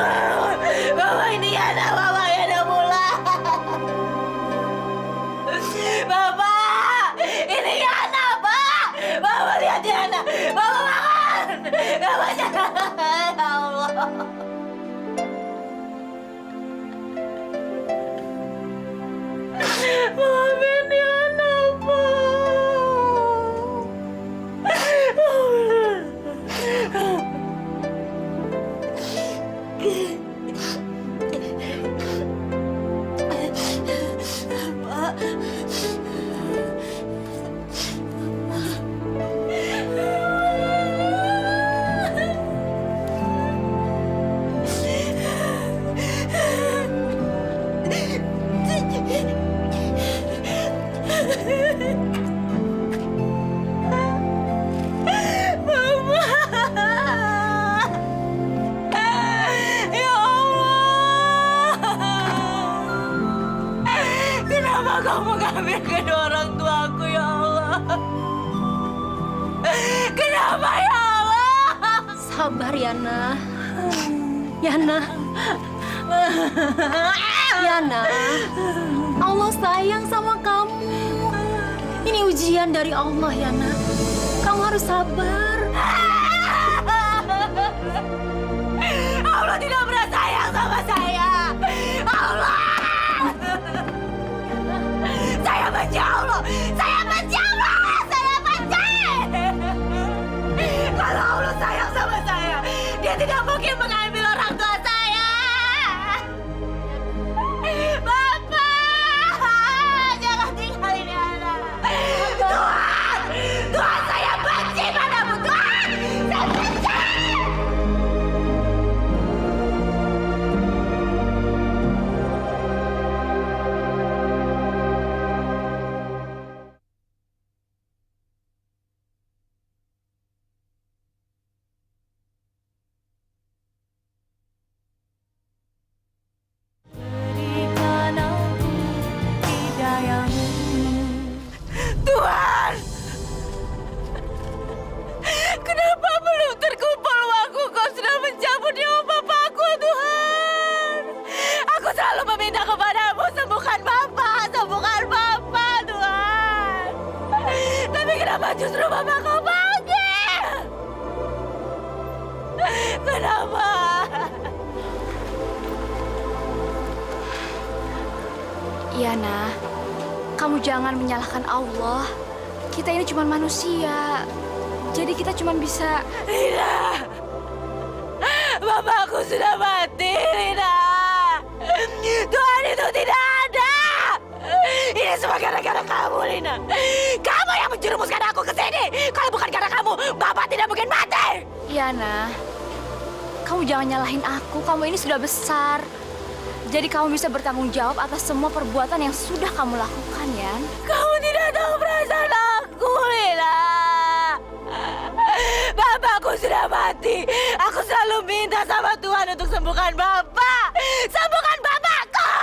Maafin Yana, Pak. Kamu ngambil kedua orang tuaku, ya Allah. Kenapa, ya Allah? Sabar, Yana. Yana. Yana. Allah sayang sama kamu. Ini ujian dari Allah, Yana. Kamu harus sabar. Allah tidak pernah sayang sama saya. Allah. Saya benci Allah. Saya benci Allah. Saya benci. Kalau Allah sayang sama saya, Dia tidak mungkin mengambil orang tua saya. Bapak, jangan tinggalin anak. Tuhan, Tuhan saya benci padamu. Tuhan, saya benci. Tuhan, kenapa belum terkumpul uangku? Kau sudah mencabut nyawa bapakku, Tuhan. Aku selalu meminta kepadamu, sembuhkan Bapak, Tuhan. Tapi kenapa justru Bapak kau panggil? Kenapa? Yana, kamu jangan menyalahkan Allah. Kita ini cuma manusia. Jadi kita cuma bisa... Lina, bapakku sudah mati, Lina. Tuhan itu tidak ada. Ini semua gara-gara kamu, Lina. Kamu yang menjerumuskan aku ke sini. Kalau bukan karena kamu, Bapak tidak mungkin mati. Yana, kamu jangan nyalahin aku. Kamu ini sudah besar. Jadi kamu bisa bertanggung jawab atas semua perbuatan yang sudah kamu lakukan, Yan. Kamu tidak tahu perasaan aku, Lina. Bapakku sudah mati. Aku selalu minta sama Tuhan untuk sembuhkan Bapak. Sembuhkan bapakku.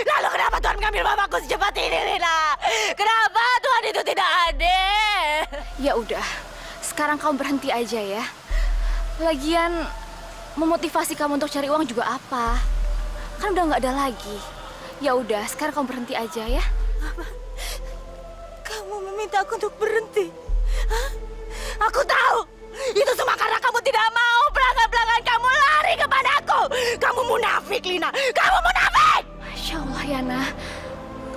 Lalu kenapa Tuhan mengambil bapakku secepat ini, Lina? Kenapa Tuhan itu tidak adil? Ya udah, sekarang kamu berhenti aja ya. Lagian, memotivasi kamu untuk cari uang juga apa? Kan udah nggak ada lagi. Ya udah, sekarang kamu berhenti aja ya. Apa? Kamu meminta aku untuk berhenti? Hah? Aku tahu. Itu semua karena kamu tidak mau pelanggan-pelanggan kamu lari kepadaku. Kamu munafik, Lina. Kamu munafik! Masya Allah, Yana.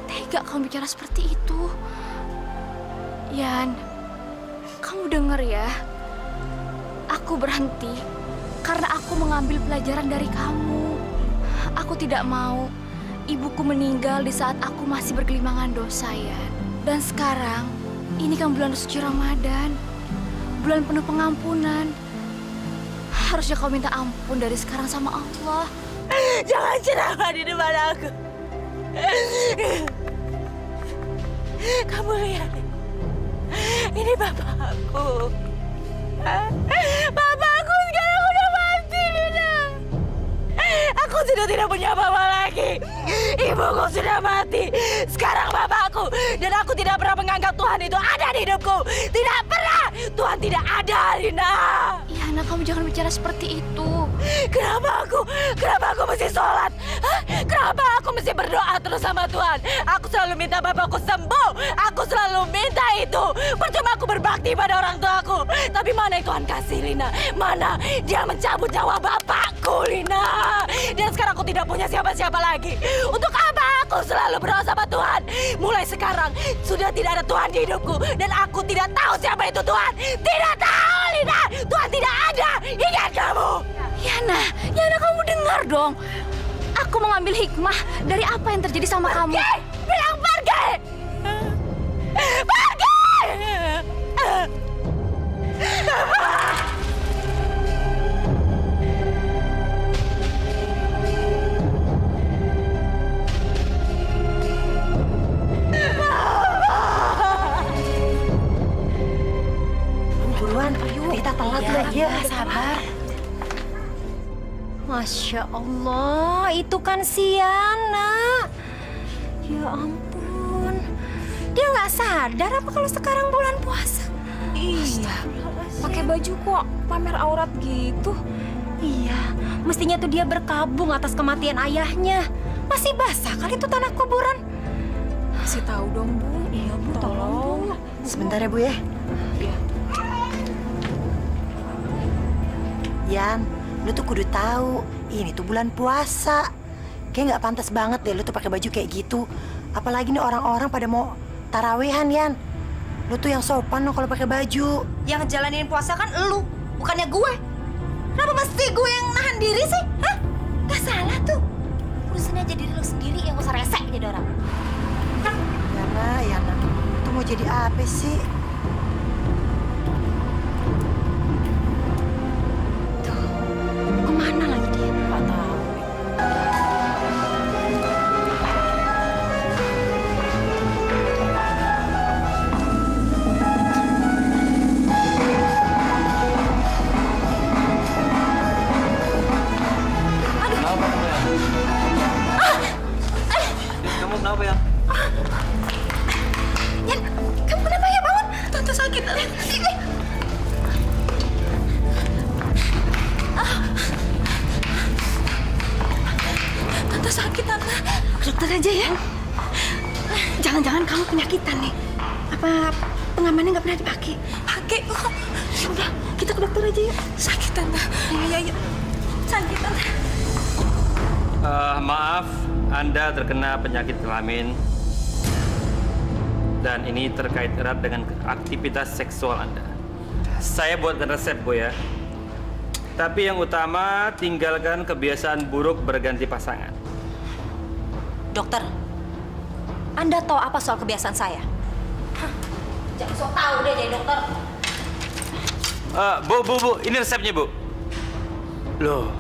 Tega kamu bicara seperti itu. Yan, kamu denger ya. Aku berhenti karena aku mengambil pelajaran dari kamu. Aku tidak mau ibuku meninggal di saat aku masih bergelimangan dosa, ya. Dan sekarang, ini kan bulan suci Ramadan. Bulan penuh pengampunan. Harusnya kau minta ampun dari sekarang sama Allah. Jangan ceramah di depan aku. Kamu lihat. Ini bapakku. Bapakku sekarang udah mati, Lina. Aku sudah tidak punya apa-apa lagi. Ibuku sudah mati. Sekarang bapakku. Dan aku tidak pernah menganggap Tuhan itu ada di hidupku. Tidak pernah. Tuhan tidak ada, Lina. Ya, anak, kamu jangan bicara seperti itu. Kenapa aku mesti sholat? Hah? Kenapa aku mesti berdoa terus sama Tuhan? Aku selalu minta bapakku sembuh. Aku selalu minta itu. Percuma aku berbakti pada orang tuaku. Tapi mana yang Tuhan kasih, Lina? Mana? Dia mencabut nyawa bapakku, Lina. Dan sekarang aku tidak punya siapa-siapa lagi. Untuk apa aku selalu berdoa sama Tuhan? Mulai sekarang sudah tidak ada Tuhan di hidupku. Dan aku tidak tahu siapa itu Tuhan. Tidak tahu, Lina. Tuhan tidak ada. Ingat kamu. Yana, kamu dengar dong. Aku mengambil hikmah dari apa yang terjadi sama kamu. Bilang pergi! Pergi! Buruan, kita telat lagi ya. Sabar. Masya Allah, itu kan si Yana. Ya ampun, dia nggak sadar apa kalau sekarang bulan puasa? Iya, pakai baju kok pamer aurat gitu? Iya, mestinya tuh dia berkabung atas kematian ayahnya. Masih basah kali itu tanah kuburan. Kasih tahu dong, Bu. Iya, Bu, tolong. Sebentar ya, Bu ya. Iya. Yan, lu tuh kudu tahu, ini tuh bulan puasa. Kayak nggak pantas banget deh lu tuh pakai baju kayak gitu. Apalagi nih orang-orang pada mau tarawehan, Yan. Lu tuh yang sopan lo kalau pakai baju. Yang jalanin puasa kan elu, bukannya gue. Kenapa mesti gue yang nahan diri sih? Hah? Gak salah tuh. Urusannya aja diri lu sendiri yang gak usah resek jadi orang. Yana, tuh mau jadi apa sih? Kemana lagi dia? Gak tahu. Kamu kenapa ya? Yan, kamu kenapa ya? Bangun. Tante sakit. Tante sakit, Tante. Dokter aja ya. Jangan-jangan kamu penyakitan nih. Apa pengamannya nggak pernah dipakai? Pakai kok. Udah, kita ke dokter aja yuk. Sakit, Tante. Ayo. Sakit, Tante. Maaf, Anda terkena penyakit kelamin. Dan ini terkait erat dengan aktivitas seksual Anda. Saya buatkan resep, Bu ya. Tapi yang utama, tinggalkan kebiasaan buruk berganti pasangan. Dokter, Anda tahu apa soal kebiasaan saya? Hah? Jangan sok tahu deh jadi dokter. Bu, ini resepnya, Bu. Loh.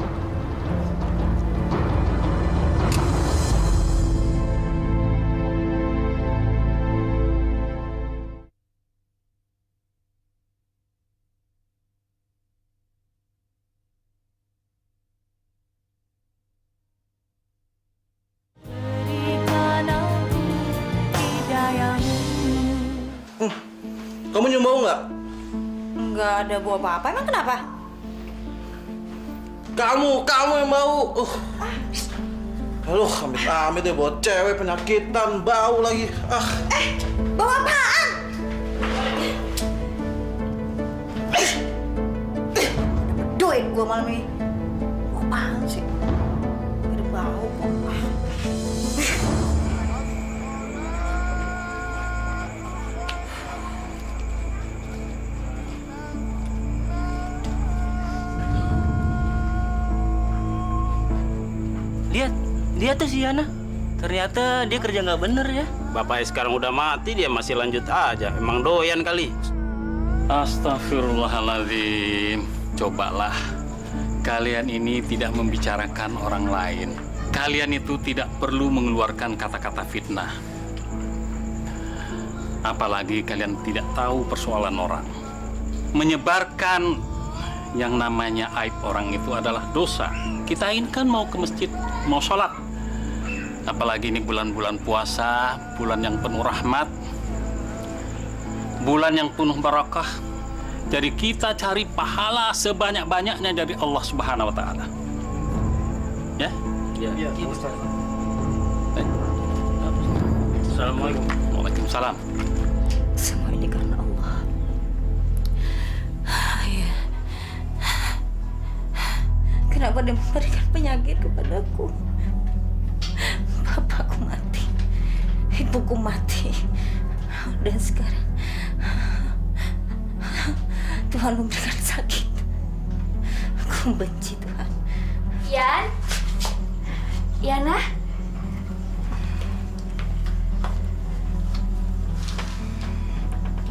Kamu nyium bau nggak? Nggak ada buah apa-apa. Emang kenapa? Kamu yang bau. Aduh, amit-amit deh buat cewek penyakitan, bau lagi. Bau apaan? Duit gua malam ini. Bau apaan sih? Ada bau kok. Lihat tuh si Yana. Ternyata dia kerja nggak bener ya. Bapaknya sekarang udah mati, dia masih lanjut aja. Emang doyan kali. Astagfirullahaladzim. Cobalah. Kalian ini tidak membicarakan orang lain. Kalian itu tidak perlu mengeluarkan kata-kata fitnah. Apalagi kalian tidak tahu persoalan orang. Menyebarkan yang namanya aib orang itu adalah dosa. Kita ini kan mau ke masjid, mau sholat. Apalagi ini bulan-bulan puasa, bulan yang penuh rahmat, bulan yang penuh barakah. Jadi kita cari pahala sebanyak-banyaknya dari Allah Subhanahu wa Ta'ala. Ya? Iya. Assalamualaikum. Waalaikumsalam. Semua ini karena Allah. Ya. Kenapa dia memberikan penyakit kepadaku? Bapakku mati, ibuku mati, dan sekarang Tuhan memberikan sakit. Aku benci Tuhan. Yana?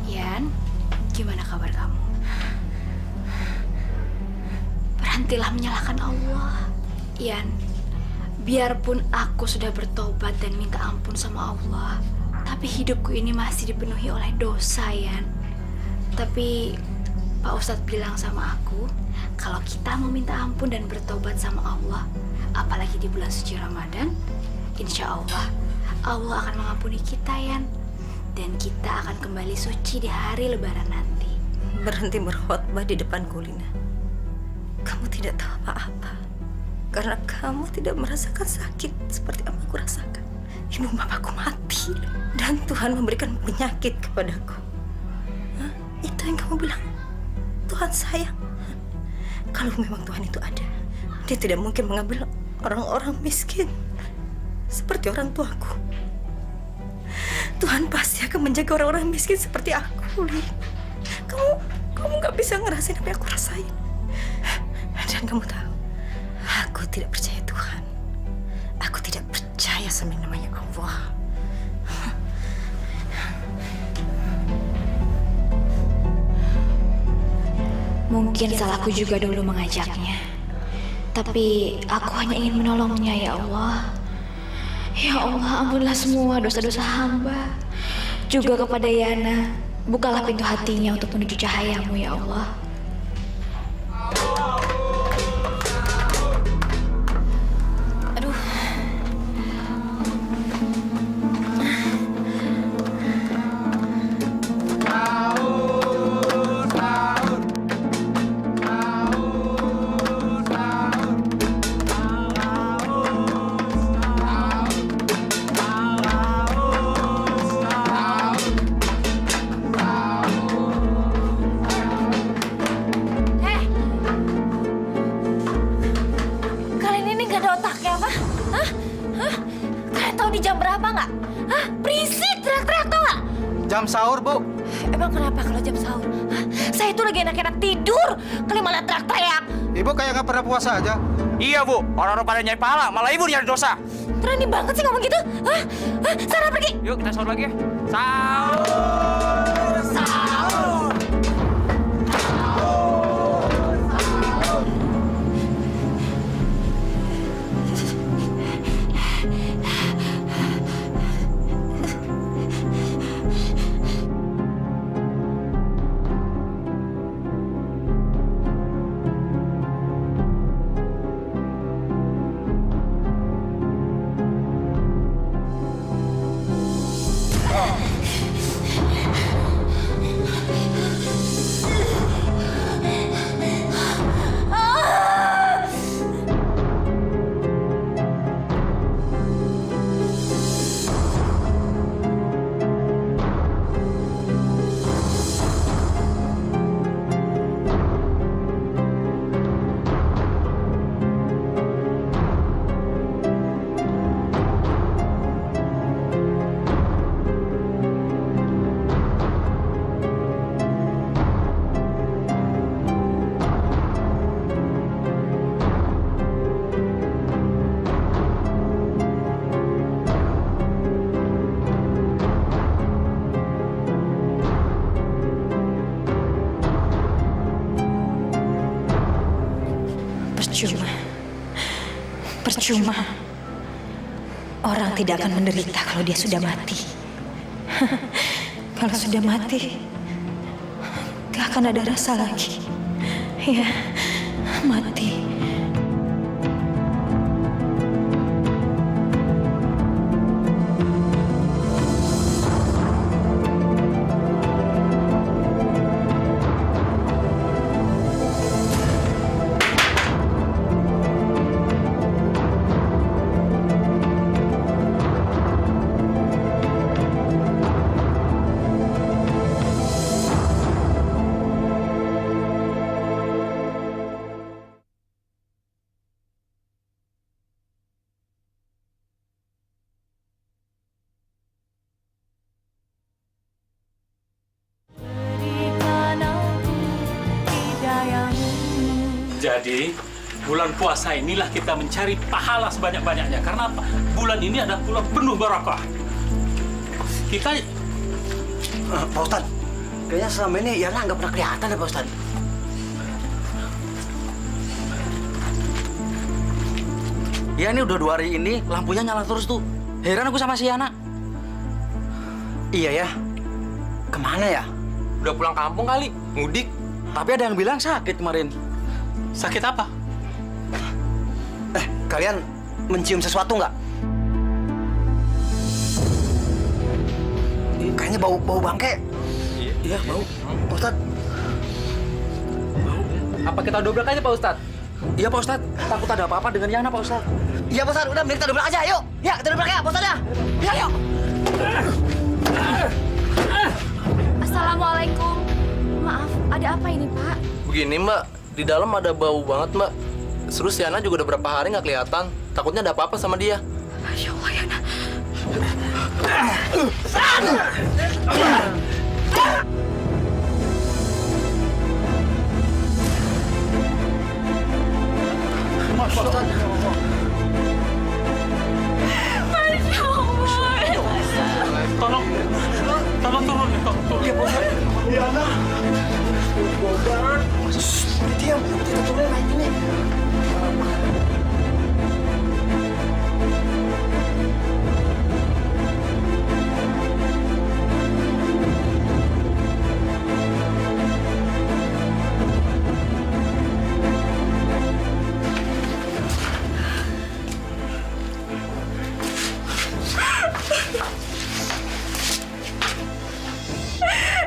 Yan, gimana kabar kamu? Berhentilah menyalahkan Allah. Yan, biarpun aku sudah bertobat dan minta ampun sama Allah, tapi hidupku ini masih dipenuhi oleh dosa, Yan. Tapi Pak Ustadz bilang sama aku, kalau kita mau minta ampun dan bertobat sama Allah, apalagi di bulan suci Ramadan, insya Allah, Allah akan mengampuni kita, Yan. Dan kita akan kembali suci di hari Lebaran nanti. berhenti berkhotbah di depanku, Lina. Kamu tidak tahu apa-apa. Karena kamu tidak merasakan sakit seperti apa aku rasakan. Ibu bapakku mati dan Tuhan memberikan penyakit kepadaku. Hah? Itu yang kamu bilang. Tuhan sayang. Kalau memang Tuhan itu ada, Dia tidak mungkin mengambil orang-orang miskin seperti orang tuaku. Tuhan pasti akan menjaga orang-orang miskin seperti aku, Lin. Kamu gak bisa ngerasain apa yang aku rasain. Dan kamu tahu, aku tidak percaya Tuhan. Aku tidak percaya sama yang namanya Allah. Mungkin salahku juga dulu mengajaknya. Tapi aku hanya ingin menolongnya, ya Allah. Ya Allah, ampunilah semua dosa-dosa hamba. Juga kepada Yana, bukalah pintu hatinya untuk menuju cahayamu, ya Allah. Aduh. Kalian ini gak ada otaknya apa? Hah? Hah? Kalian tahu di jam berapa nggak? Hah? Berisik, teriak-teriak tau nggak? Jam sahur, Bu. Emang kenapa kalau jam sahur? Hah? Saya itu lagi enak-enak tidur, kalian malah teriak-teriak. Ibu kayak nggak pernah puasa aja. Iya, Bu. Orang-orang pada nyari pahala, malah ibu nyari dosa. Berani banget sih ngomong gitu. Hah? Hah? Sana pergi. Yuk, kita sahur lagi ya. Sahur. Sahur. Percuma. Orang tidak akan menderita kalau dia sudah mati. Kalau sudah mati, gak akan ada rasa lagi. Ya, mati. Jadi, bulan puasa inilah kita mencari pahala sebanyak-banyaknya. Karena apa? Bulan ini adalah bulan penuh barakah. Kita... Pak Ustadz, kayaknya selama ini Yana nggak pernah kelihatan ya, Pak Ustadz. Ya, ini udah 2 hari ini lampunya nyala terus tuh. Heran aku sama si Yana. Iya ya. Kemana ya? Udah pulang kampung kali, mudik. Tapi ada yang bilang sakit kemarin. Sakit apa? Kalian mencium sesuatu nggak? Kayaknya bau bangke. Iya, bau. Ustadz. Apa kita dobrak aja Pak Ustadz? Iya Pak Ustadz, takut ada apa-apa dengan Yana Pak Ustadz. Iya Pak Ustadz, udah mending kita dobrak aja, yuk. Ya, kita dobrak ya Pak Ustadz ya. Ya, yuk. Assalamualaikum. Maaf, ada apa ini Pak? Begini Mbak, di dalam ada bau banget Mbak. Terus Yana juga udah berapa hari nggak kelihatan. Takutnya ada apa-apa sama dia. Ya Allah, Yana. Masya Allah. Tolong turun. Iya, Pak Ustadz. Yana. Diam, kita turun naik ini.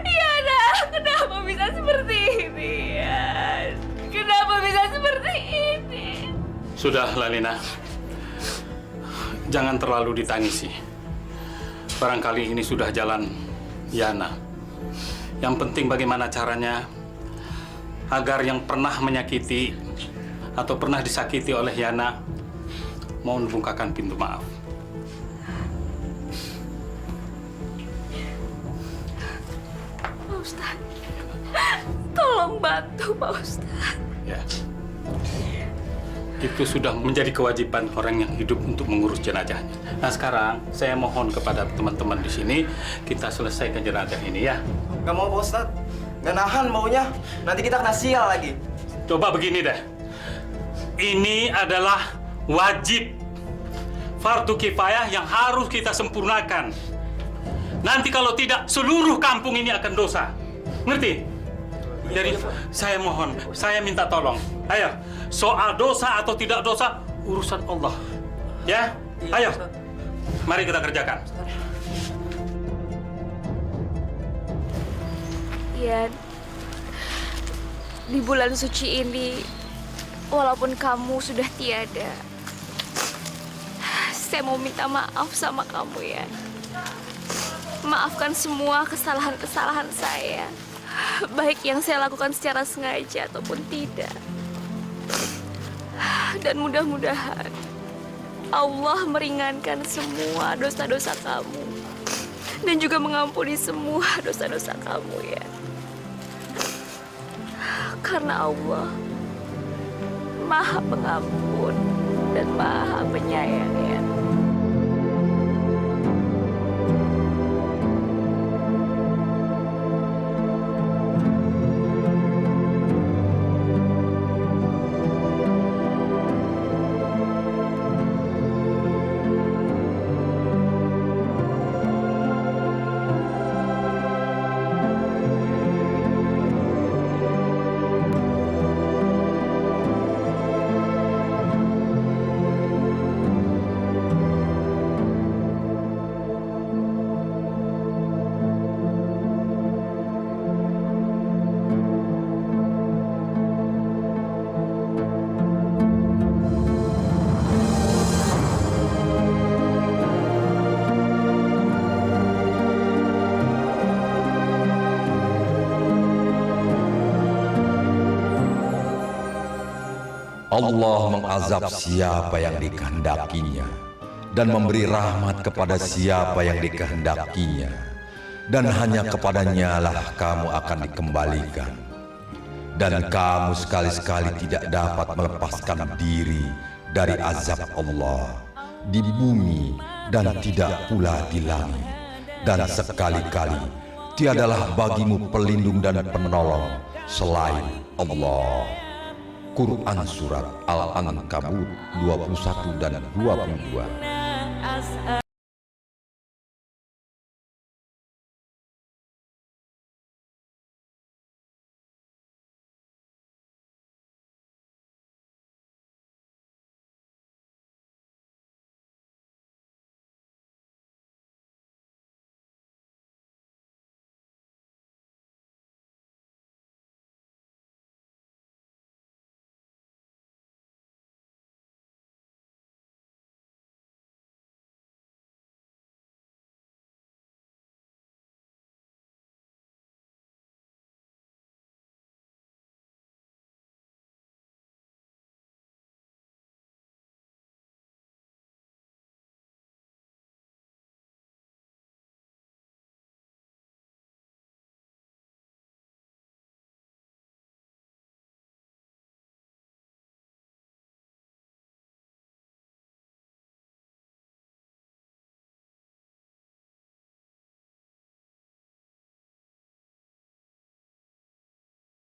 Yana, kenapa bisa seperti ini, Yan? Kenapa bisa seperti ini? Sudah, Lalina. Jangan terlalu ditangisi. Barangkali ini sudah jalan Yana. Yang penting bagaimana caranya agar yang pernah menyakiti atau pernah disakiti oleh Yana mau membukakan pintu maaf. Pak Ustadz, tolong bantu Pak Ustadz. Ya. Itu sudah menjadi kewajiban orang yang hidup untuk mengurus jenazahnya. Nah sekarang saya mohon kepada teman-teman di sini kita selesaikan jenazah ini ya. Nggak mau Pak Ustadz, nggak nahan maunya. Nanti kita kena sial lagi. Coba begini deh. Ini adalah wajib fardu kifayah yang harus kita sempurnakan. Nanti kalau tidak, seluruh kampung ini akan dosa. Ngerti? Jadi saya mohon, saya minta tolong. Ayo, soal dosa atau tidak dosa, urusan Allah. Ya? Ayo, mari kita kerjakan. Yan, di bulan suci ini, walaupun kamu sudah tiada, saya mau minta maaf sama kamu, Yan. Maafkan semua kesalahan-kesalahan saya, baik yang saya lakukan secara sengaja ataupun tidak. Dan mudah-mudahan Allah meringankan semua dosa-dosa kamu dan juga mengampuni semua dosa-dosa kamu, ya. Karena Allah Maha Pengampun dan Maha Penyayang, ya. Allah mengazab siapa yang dikehendakinya dan memberi rahmat kepada siapa yang dikehendakinya, dan hanya kepadanya lah kamu akan dikembalikan. Dan kamu sekali-sekali tidak dapat melepaskan diri dari azab Allah di bumi dan tidak pula di langit. Dan sekali-kali tiadalah bagimu pelindung dan penolong selain Allah. Quran Surat Al-Ankabut 21 dan 22.